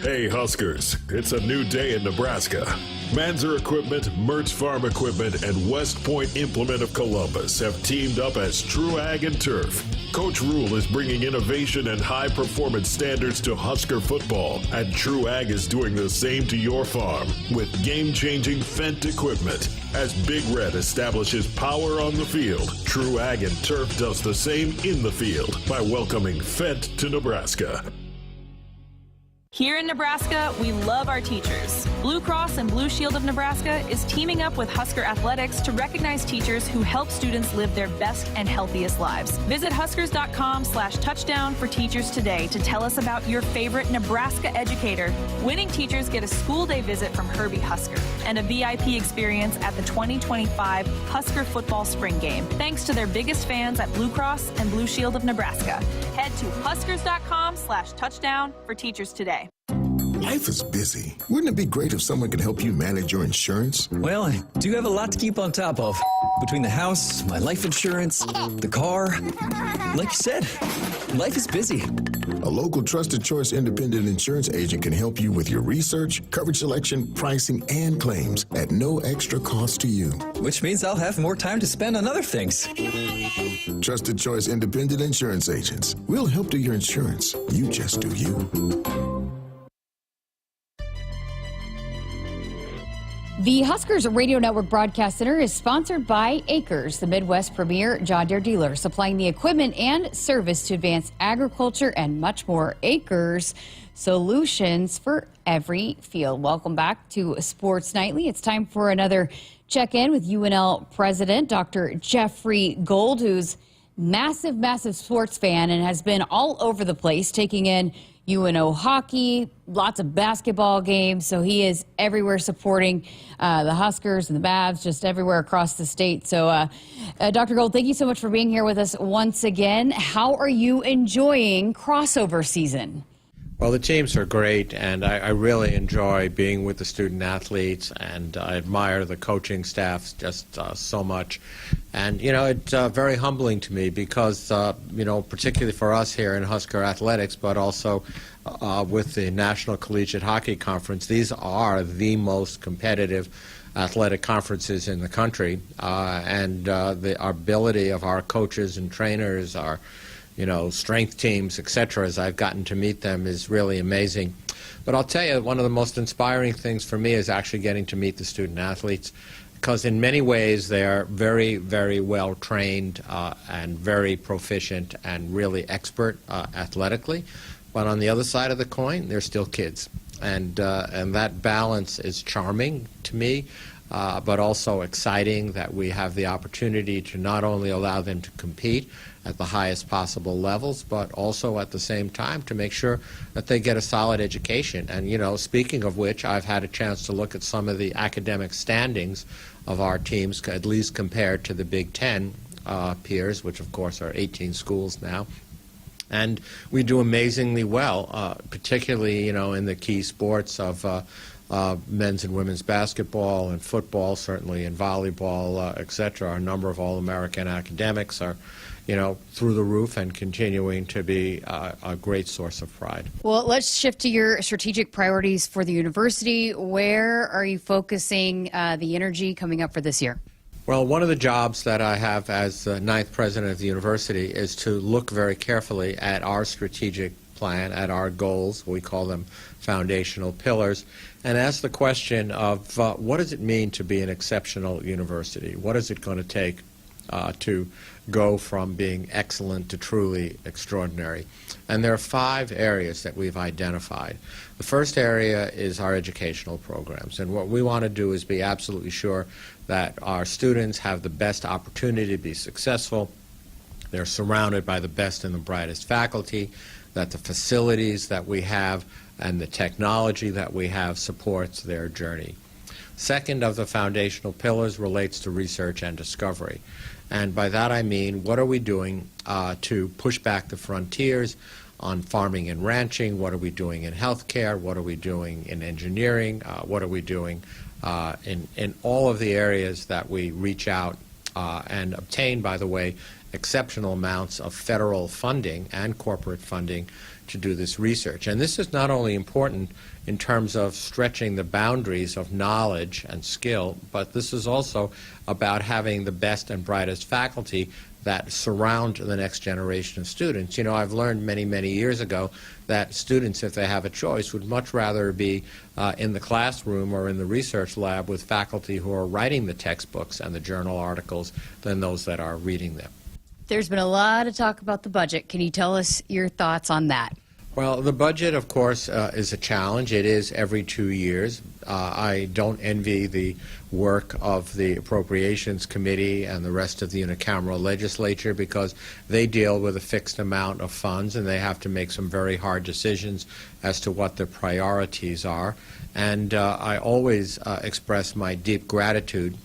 Hey Huskers, it's a new day in Nebraska. Manzer Equipment, Mertz Farm Equipment, and West Point Implement of Columbus have teamed up as True Ag and Turf. Coach Rule is bringing innovation and high-performance standards to Husker football, and True Ag is doing the same to your farm with game-changing Fendt equipment. As Big Red establishes power on the field, True Ag and Turf does the same in the field by welcoming Fendt to Nebraska. Here in Nebraska, we love our teachers. Blue Cross and Blue Shield of Nebraska is teaming up with Husker Athletics to recognize teachers who help students live their best and healthiest lives. Visit huskers.com/touchdown for teachers today to tell us about your favorite Nebraska educator. Winning teachers get a school day visit from Herbie Husker and a VIP experience at the 2025 Husker football spring game, thanks to their biggest fans at Blue Cross and Blue Shield of Nebraska. Head to huskers.com/touchdown for teachers today. Life is busy. Wouldn't it be great if someone could help you manage your insurance? Well, I do have a lot to keep on top of. Between the house, my life insurance, the car. Like you said, life is busy. A local trusted choice independent insurance agent can help you with your research, coverage selection, pricing, and claims at no extra cost to you. Which means I'll have more time to spend on other things. Trusted choice independent insurance agents. We'll help do your insurance. You just do you. The Huskers Radio Network Broadcast Center is sponsored by Akrs, the Midwest premier John Deere dealer, supplying the equipment and service to advance agriculture and much more. Akrs, solutions for every field. Welcome back to Sports Nightly. It's time for another check-in with UNL President Dr. Jeffrey Gold, who's massive sports fan and has been all over the place, taking in UNO hockey, lots of basketball games. So he is everywhere supporting the Huskers and the Mavs, just everywhere across the state. So, Dr. Gold, thank you so much for being here with us once again. How are you enjoying crossover season? Well, the teams are great, and I really enjoy being with the student athletes, and I admire the coaching staff just so much. And, you know, it's very humbling to me because, you know, particularly for us here in Husker Athletics, but also with the National Collegiate Hockey Conference, these are the most competitive athletic conferences in the country, and the ability of our coaches and trainers, our strength teams, etc., as I've gotten to meet them, is really amazing. But I'll tell you, one of the most inspiring things for me is actually getting to meet the student athletes, because in many ways they are very, very well trained and very proficient and really expert athletically. But on the other side of the coin, they're still kids. And that balance is charming to me, but also exciting that we have the opportunity to not only allow them to compete at the highest possible levels, but also at the same time to make sure that they get a solid education. And, speaking of which, I've had a chance to look at some of the academic standings of our teams, at least compared to the Big Ten peers, which of course are 18 schools now. And we do amazingly well, particularly, in the key sports of men's and women's basketball and football, certainly in volleyball, etc. Our number of All-American academics are, through the roof and continuing to be a great source of pride. Well, let's shift to your strategic priorities for the university. Where are you focusing the energy coming up for this year? Well, one of the jobs that I have as the 9th president of the university is to look very carefully at our strategic plan, at our goals. We call them foundational pillars, and ask the question of what does it mean to be an exceptional university? What is it going to take to go from being excellent to truly extraordinary? And there are 5 areas that we've identified. The first area is our educational programs, and what we want to do is be absolutely sure that our students have the best opportunity to be successful. They're surrounded by the best and the brightest faculty, that the facilities that we have and the technology that we have supports their journey. Second of the foundational pillars relates to research and discovery. And by that I mean, what are we doing to push back the frontiers on farming and ranching? What are we doing in healthcare? What are we doing in engineering? What are we doing in all of the areas that we reach out and obtain, by the way, exceptional amounts of federal funding and corporate funding to do this research. And this is not only important in terms of stretching the boundaries of knowledge and skill, but this is also about having the best and brightest faculty that surround the next generation of students. I've learned many, many years ago that students, if they have a choice, would much rather be in the classroom or in the research lab with faculty who are writing the textbooks and the journal articles than those that are reading them. There's been a lot of talk about the budget. Can you tell us your thoughts on that? Well, the budget, of course, is a challenge. It is every 2 years. I don't envy the work of the Appropriations Committee and the rest of the unicameral legislature, because they deal with a fixed amount of funds and they have to make some very hard decisions as to what their priorities are. And I always express my deep gratitude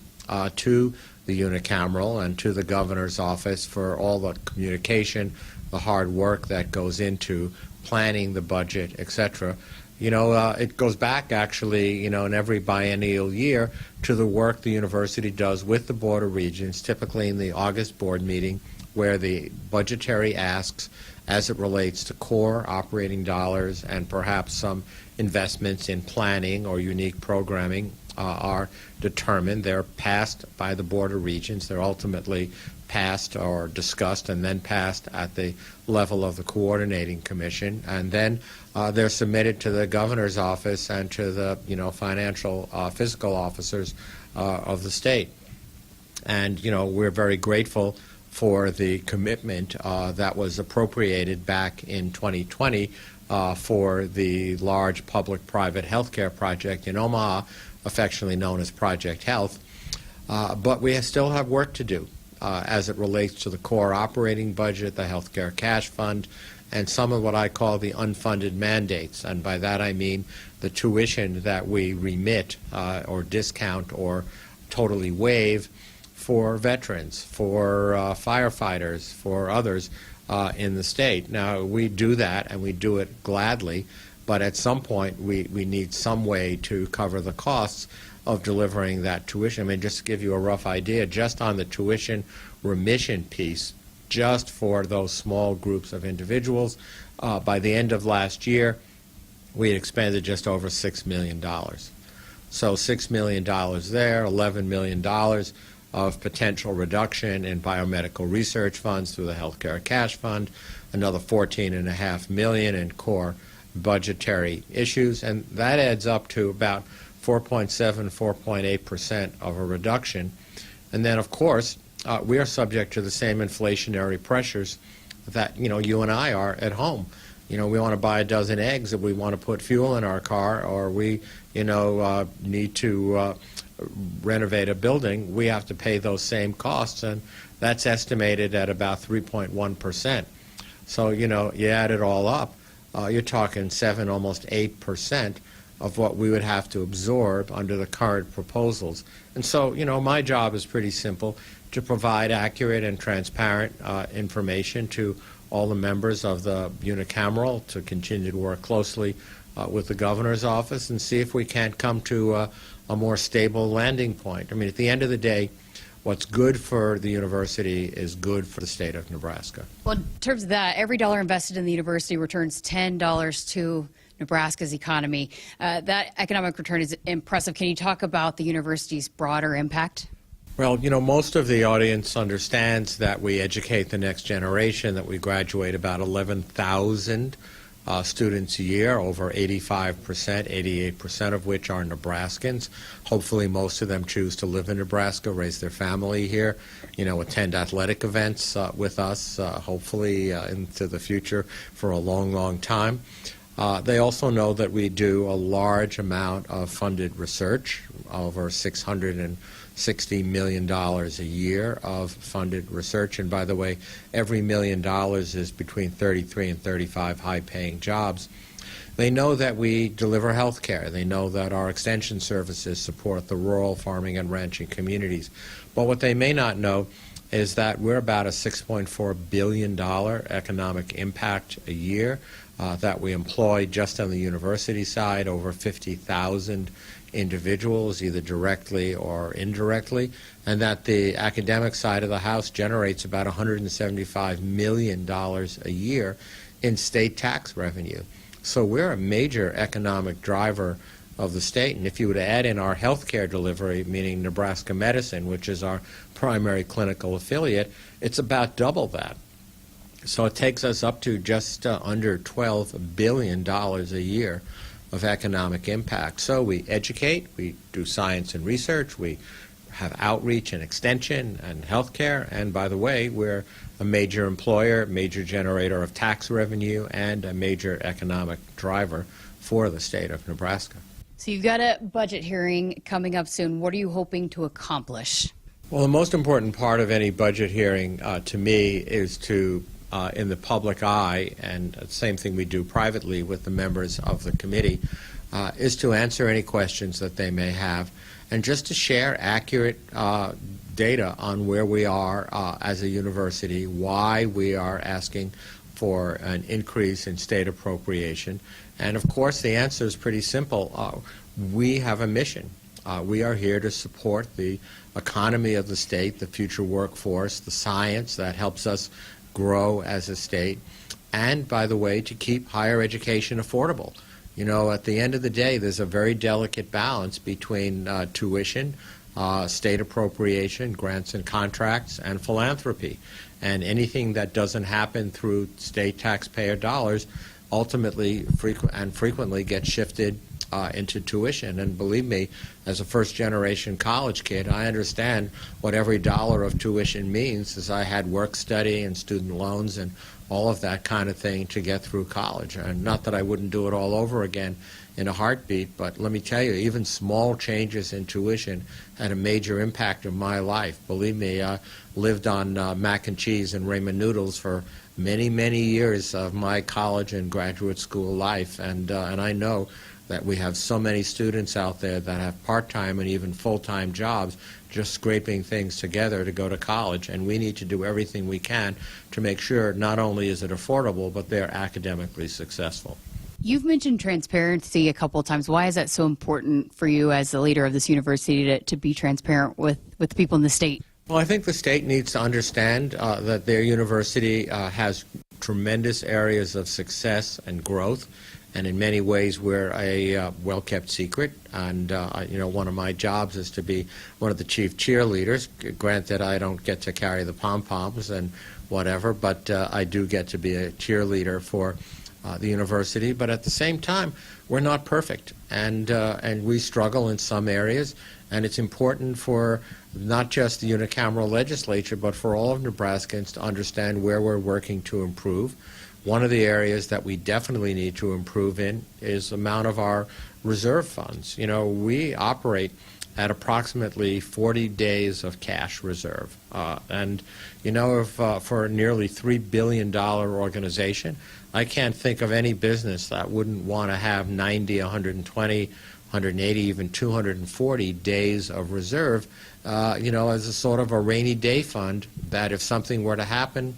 to the unicameral and to the governor's office for all the communication, the hard work that goes into planning the budget, etc. You know, it goes back actually, you know, in every biennial year to the work the university does with the Board of Regents, typically in the August board meeting, where the budgetary asks as it relates to core operating dollars and perhaps some investments in planning or unique programming are determined. They're passed by the Board of Regents. They're ultimately passed or discussed and then passed at the level of the coordinating commission, and then they're submitted to the governor's office and to the financial fiscal officers of the state. And we're very grateful for the commitment that was appropriated back in 2020 for the large public-private healthcare project in Omaha, affectionately known as Project Health. But we still have work to do as it relates to the core operating budget, the healthcare cash fund, and some of what I call the unfunded mandates. And by that I mean the tuition that we remit or discount or totally waive for veterans, for firefighters, for others in the state. Now, we do that, and we do it gladly, but at some point we need some way to cover the costs of delivering that tuition. I mean, just to give you a rough idea, just on the tuition remission piece, just for those small groups of individuals, by the end of last year, we had expended just over $6 million. So $6 million there, $11 million of potential reduction in biomedical research funds through the healthcare cash fund, another $14.5 million in core budgetary issues, and that adds up to about 4.7, 4.8% of a reduction. And then, of course, we are subject to the same inflationary pressures that, you and I are at home. We want to buy a dozen eggs if we want to put fuel in our car, or we, need to renovate a building. We have to pay those same costs, and that's estimated at about 3.1%. So, you add it all up, you're talking 7, almost 8% of what we would have to absorb under the current proposals. And so, my job is pretty simple: to provide accurate and transparent information to all the members of the unicameral, to continue to work closely with the governor's office and see if we can't come to a more stable landing point. I mean, at the end of the day, what's good for the university is good for the state of Nebraska. Well, in terms of that, every dollar invested in the university returns $10 to Nebraska's economy. That economic return is impressive. Can you talk about the university's broader impact? Well, most of the audience understands that we educate the next generation, that we graduate about 11,000 students a year, over 85%, 88% of which are Nebraskans. Hopefully most of them choose to live in Nebraska, raise their family here, attend athletic events with us, hopefully into the future for a long, long time. They also know that we do a large amount of funded research, over $660 million a year of funded research. And by the way, every $1 million is between 33 and 35 high-paying jobs. They know that we deliver health care. They know that our extension services support the rural farming and ranching communities. But what they may not know is that we're about a $6.4 billion economic impact a year, that we employ just on the university side over 50,000 individuals, either directly or indirectly, and that the academic side of the house generates about $175 million a year in state tax revenue. So we're a major economic driver of the state, and if you were to add in our healthcare delivery, meaning Nebraska Medicine, which is our primary clinical affiliate, it's about double that. So it takes us up to just under $12 billion a year of economic impact. So we educate, we do science and research, we have outreach and extension and healthcare, and by the way, we're a major employer, major generator of tax revenue, and a major economic driver for the state of Nebraska. So you've got a budget hearing coming up soon. What are you hoping to accomplish? Well, the most important part of any budget hearing to me is to, in the public eye, and the same thing we do privately with the members of the committee, is to answer any questions that they may have and just to share accurate data on where we are as a university, why we are asking for an increase in state appropriation. And of course, the answer is pretty simple. We have a mission. We are here to support the economy of the state, the future workforce, the science that helps us grow as a state, and, by the way, to keep higher education affordable. You know, at the end of the day, there's a very delicate balance between tuition, state appropriation, grants and contracts, and philanthropy. And anything that doesn't happen through state taxpayer dollars ultimately frequently gets shifted into tuition. And believe me, as a first-generation college kid, I understand what every dollar of tuition means, as I had work study and student loans and all of that kind of thing to get through college. And not that I wouldn't do it all over again in a heartbeat, but let me tell you, even small changes in tuition had a major impact on my life. Believe me, I lived on mac and cheese and ramen noodles for many, many years of my college and graduate school life, and I know that we have so many students out there that have part-time and even full-time jobs just scraping things together to go to college, and we need to do everything we can to make sure not only is it affordable, but they're academically successful. You've mentioned transparency a couple of times. Why is that so important for you as the leader of this university to be transparent with people in the state? Well, I think the state needs to understand that their university has tremendous areas of success and growth, and in many ways we're a well-kept secret. And you know, one of my jobs is to be one of the chief cheerleaders. Granted, I don't get to carry the pom-poms and whatever, but I do get to be a cheerleader for the university. But at the same time, we're not perfect, and we struggle in some areas. And it's important for not just the unicameral legislature, but for all of Nebraskans to understand where we're working to improve. One of the areas that we definitely need to improve in is the amount of our reserve funds. You know, we operate at approximately 40 days of cash reserve. And, you know, if, for a nearly $3 billion organization, I can't think of any business that wouldn't want to have 90, 120, 180, even 240 days of reserve, you know, as a sort of a rainy day fund that if something were to happen,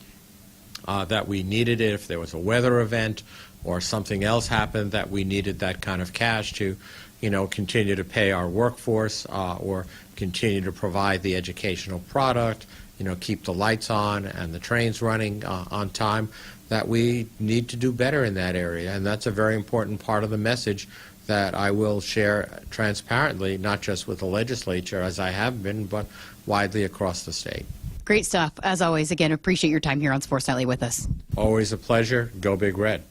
that we needed it, if there was a weather event or something else happened that we needed that kind of cash to, you know, continue to pay our workforce or continue to provide the educational product, you know, keep the lights on and the trains running on time, that we need to do better in that area. And that's a very important part of the message that I will share transparently, not just with the legislature, as I have been, but widely across the state. Great stuff. As always, again, appreciate your time here on Sports Nightly with us. Always a pleasure. Go Big Red.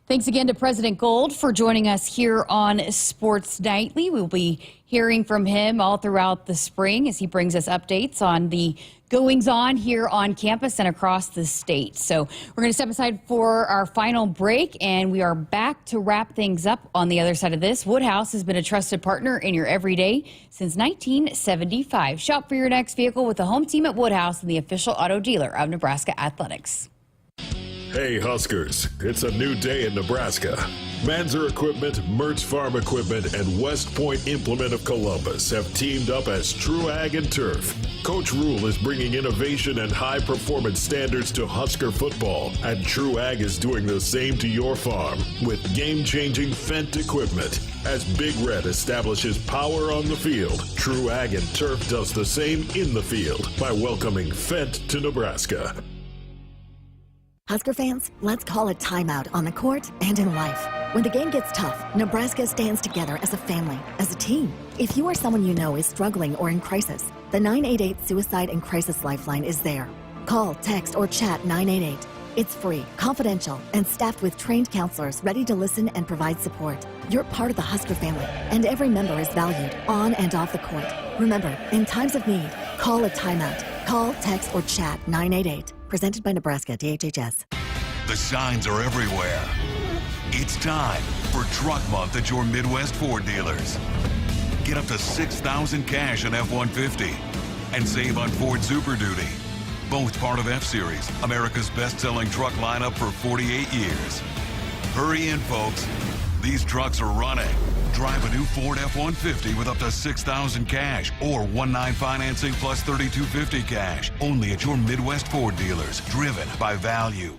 Thanks again to President Gold for joining us here on Sports Nightly. We'll be hearing from him all throughout the spring as he brings us updates on the goings-on here on campus and across the state. So we're going to step aside for our final break, and we are back to wrap things up on the other side of this. Woodhouse has been a trusted partner in your everyday since 1975. Shop for your next vehicle with the home team at Woodhouse and the official auto dealer of Nebraska Athletics. Hey Huskers, it's a new day in Nebraska. Manzer Equipment, Mertz Farm Equipment, and West Point Implement of Columbus have teamed up as True Ag and Turf. Coach Rule is bringing innovation and high-performance standards to Husker football, and True Ag is doing the same to your farm with game-changing Fendt equipment. As Big Red establishes power on the field, True Ag and Turf does the same in the field by welcoming Fendt to Nebraska. Husker fans, let's call a timeout on the court and in life. When the game gets tough, Nebraska stands together as a family, as a team. If you or someone you know is struggling or in crisis, the 988 Suicide and Crisis Lifeline is there. Call, text, or chat 988. It's free, confidential, and staffed with trained counselors ready to listen and provide support. You're part of the Husker family, and every member is valued on and off the court. Remember, in times of need, call a timeout. Call, text, or chat 988. Presented by Nebraska DHHS. The signs are everywhere. It's time for Truck Month at your Midwest Ford dealers. Get up to $6,000 cash on F-150 and save on Ford Super Duty. Both part of F-Series, America's best-selling truck lineup for 48 years. Hurry in, folks. These trucks are running. Drive a new Ford F-150 with up to $6,000 cash or 1.9 financing plus $3,250 cash. Only at your Midwest Ford dealers. Driven by value.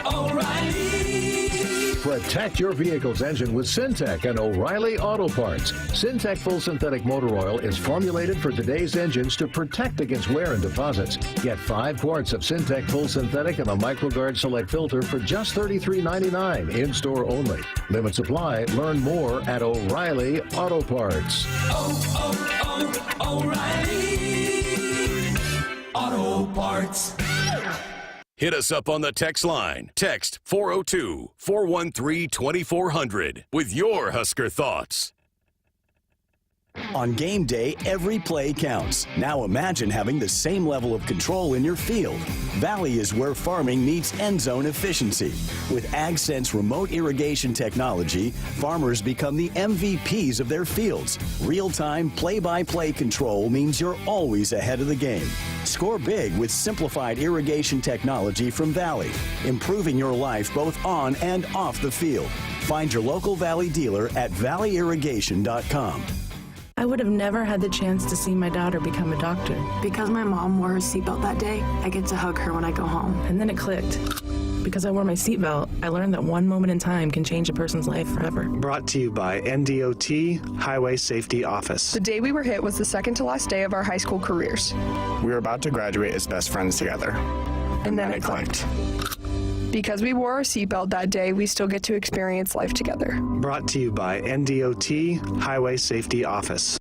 O'Reilly. Protect your vehicle's engine with Syntec and O'Reilly Auto Parts. Syntec Full Synthetic Motor Oil is formulated for today's engines to protect against wear and deposits. Get 5 quarts of Syntec Full Synthetic and a MicroGuard Select filter for just $33.99 in-store only. Limit supply. Learn more at O'Reilly Auto Parts. O'Reilly Auto Parts. Hit us up on the text line. Text 402-413-2400 with your Husker thoughts. On game day, every play counts. Now imagine having the same level of control in your field. Valley is where farming meets end zone efficiency. With AgSense remote irrigation technology, farmers become the MVPs of their fields. Real-time, play-by-play control means you're always ahead of the game. Score big with simplified irrigation technology from Valley, improving your life both on and off the field. Find your local Valley dealer at valleyirrigation.com. I would have never had the chance to see my daughter become a doctor. Because my mom wore a seatbelt that day, I get to hug her when I go home. And then it clicked. Because I wore my seatbelt, I learned that one moment in time can change a person's life forever. Brought to you by NDOT Highway Safety Office. The day we were hit was the second to last day of our high school careers. We were about to graduate as best friends together. And then it clicked. Because we wore our seatbelt that day, we still get to experience life together. Brought to you by NDOT Highway Safety Office.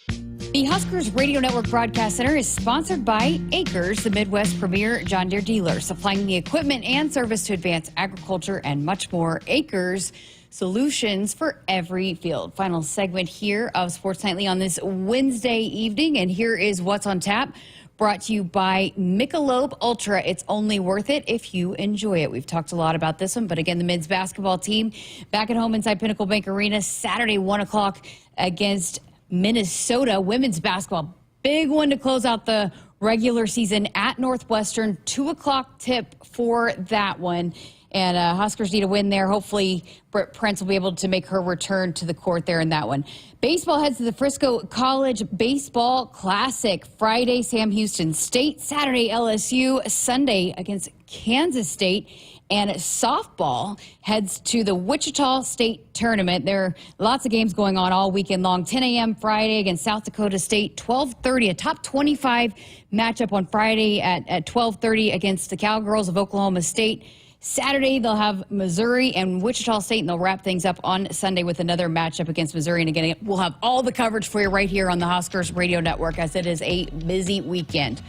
The Huskers Radio Network Broadcast Center is sponsored by Akrs, the Midwest premier John Deere dealer, supplying the equipment and service to advance agriculture and much more. Akrs, solutions for every field. Final segment here of Sports Nightly on this Wednesday evening, and here is what's on tap. Brought to you by Michelob Ultra. It's only worth it if you enjoy it. We've talked a lot about this one, but again, the men's basketball team back at home inside Pinnacle Bank Arena Saturday, 1 o'clock against Minnesota. Women's basketball, big one to close out the regular season at Northwestern. 2 o'clock tip for that one. And Huskers need a win there. Hopefully, Britt Prince will be able to make her return to the court there in that one. Baseball heads to the Frisco College Baseball Classic. Friday, Sam Houston State. Saturday, LSU. Sunday against Kansas State. And softball heads to the Wichita State Tournament. There are lots of games going on all weekend long. 10 a.m. Friday against South Dakota State. 12:30, a top 25 matchup on Friday at 12:30 against the Cowgirls of Oklahoma State. Saturday, they'll have Missouri and Wichita State, and they'll wrap things up on Sunday with another matchup against Missouri. And again, we'll have all the coverage for you right here on the Huskers Radio Network, as it is a busy weekend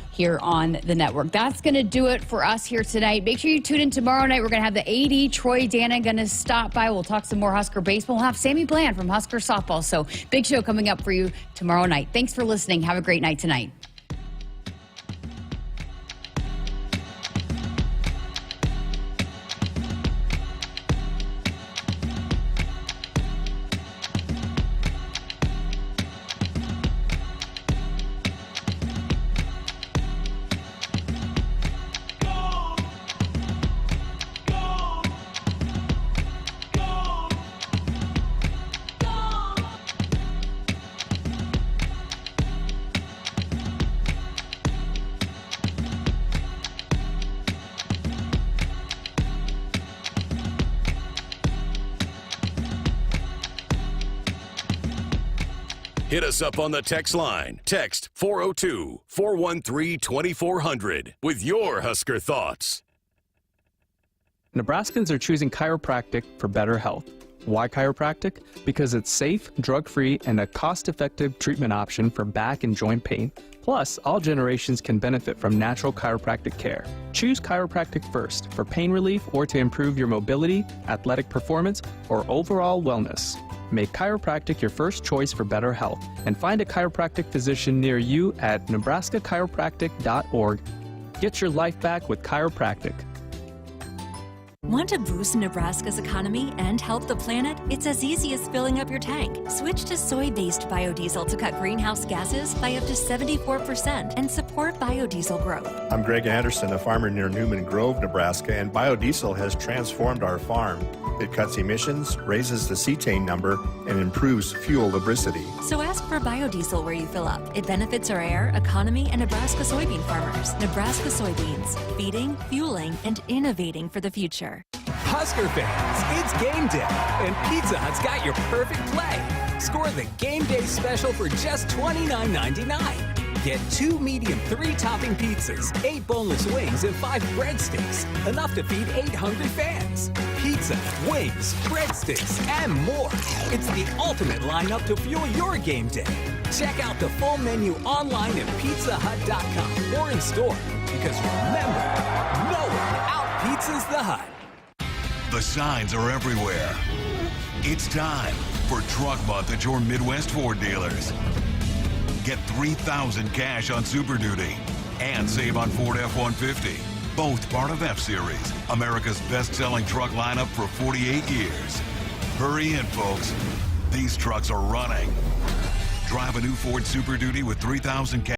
here on the network. That's going to do it for us here tonight. Make sure you tune in tomorrow night. We're going to have the AD, Troy Dana, going to stop by. We'll talk some more Husker baseball. We'll have Sammy Bland from Husker softball. So big show coming up for you tomorrow night. Thanks for listening. Have a great night tonight. Hit us up on the text line. Text 402-413-2400 with your Husker thoughts. Nebraskans are choosing chiropractic for better health. Why chiropractic? Because it's safe, drug-free, and a cost-effective treatment option for back and joint pain. Plus, all generations can benefit from natural chiropractic care. Choose chiropractic first for pain relief or to improve your mobility, athletic performance, or overall wellness. Make chiropractic your first choice for better health, and find a chiropractic physician near you at nebraska-chiropractic.org. Get your life back with chiropractic. Want to boost Nebraska's economy and help the planet? It's as easy as filling up your tank. Switch to soy-based biodiesel to cut greenhouse gases by up to 74% and support biodiesel growth. I'm Greg Anderson, a farmer near Newman Grove, Nebraska, and biodiesel has transformed our farm. It cuts emissions, raises the cetane number, and improves fuel lubricity. So ask for biodiesel where you fill up. It benefits our air, economy, and Nebraska soybean farmers. Nebraska soybeans, feeding, fueling, and innovating for the future. Husker fans, it's game day, and Pizza Hut's got your perfect play. Score the game day special for just $29.99. Get 2 medium 3-topping pizzas, 8 boneless wings, and 5 breadsticks. Enough to feed 8 hungry fans. Pizza, wings, breadsticks, and more. It's the ultimate lineup to fuel your game day. Check out the full menu online at pizzahut.com or in store. Because remember, no one out-pizzas the Hut. The signs are everywhere. It's time for Truck Month at your Midwest Ford dealers. Get $3,000 cash on Super Duty and save on Ford F-150. Both part of F-Series, America's best-selling truck lineup for 48 years. Hurry in, folks. These trucks are running. Drive a new Ford Super Duty with $3,000 cash.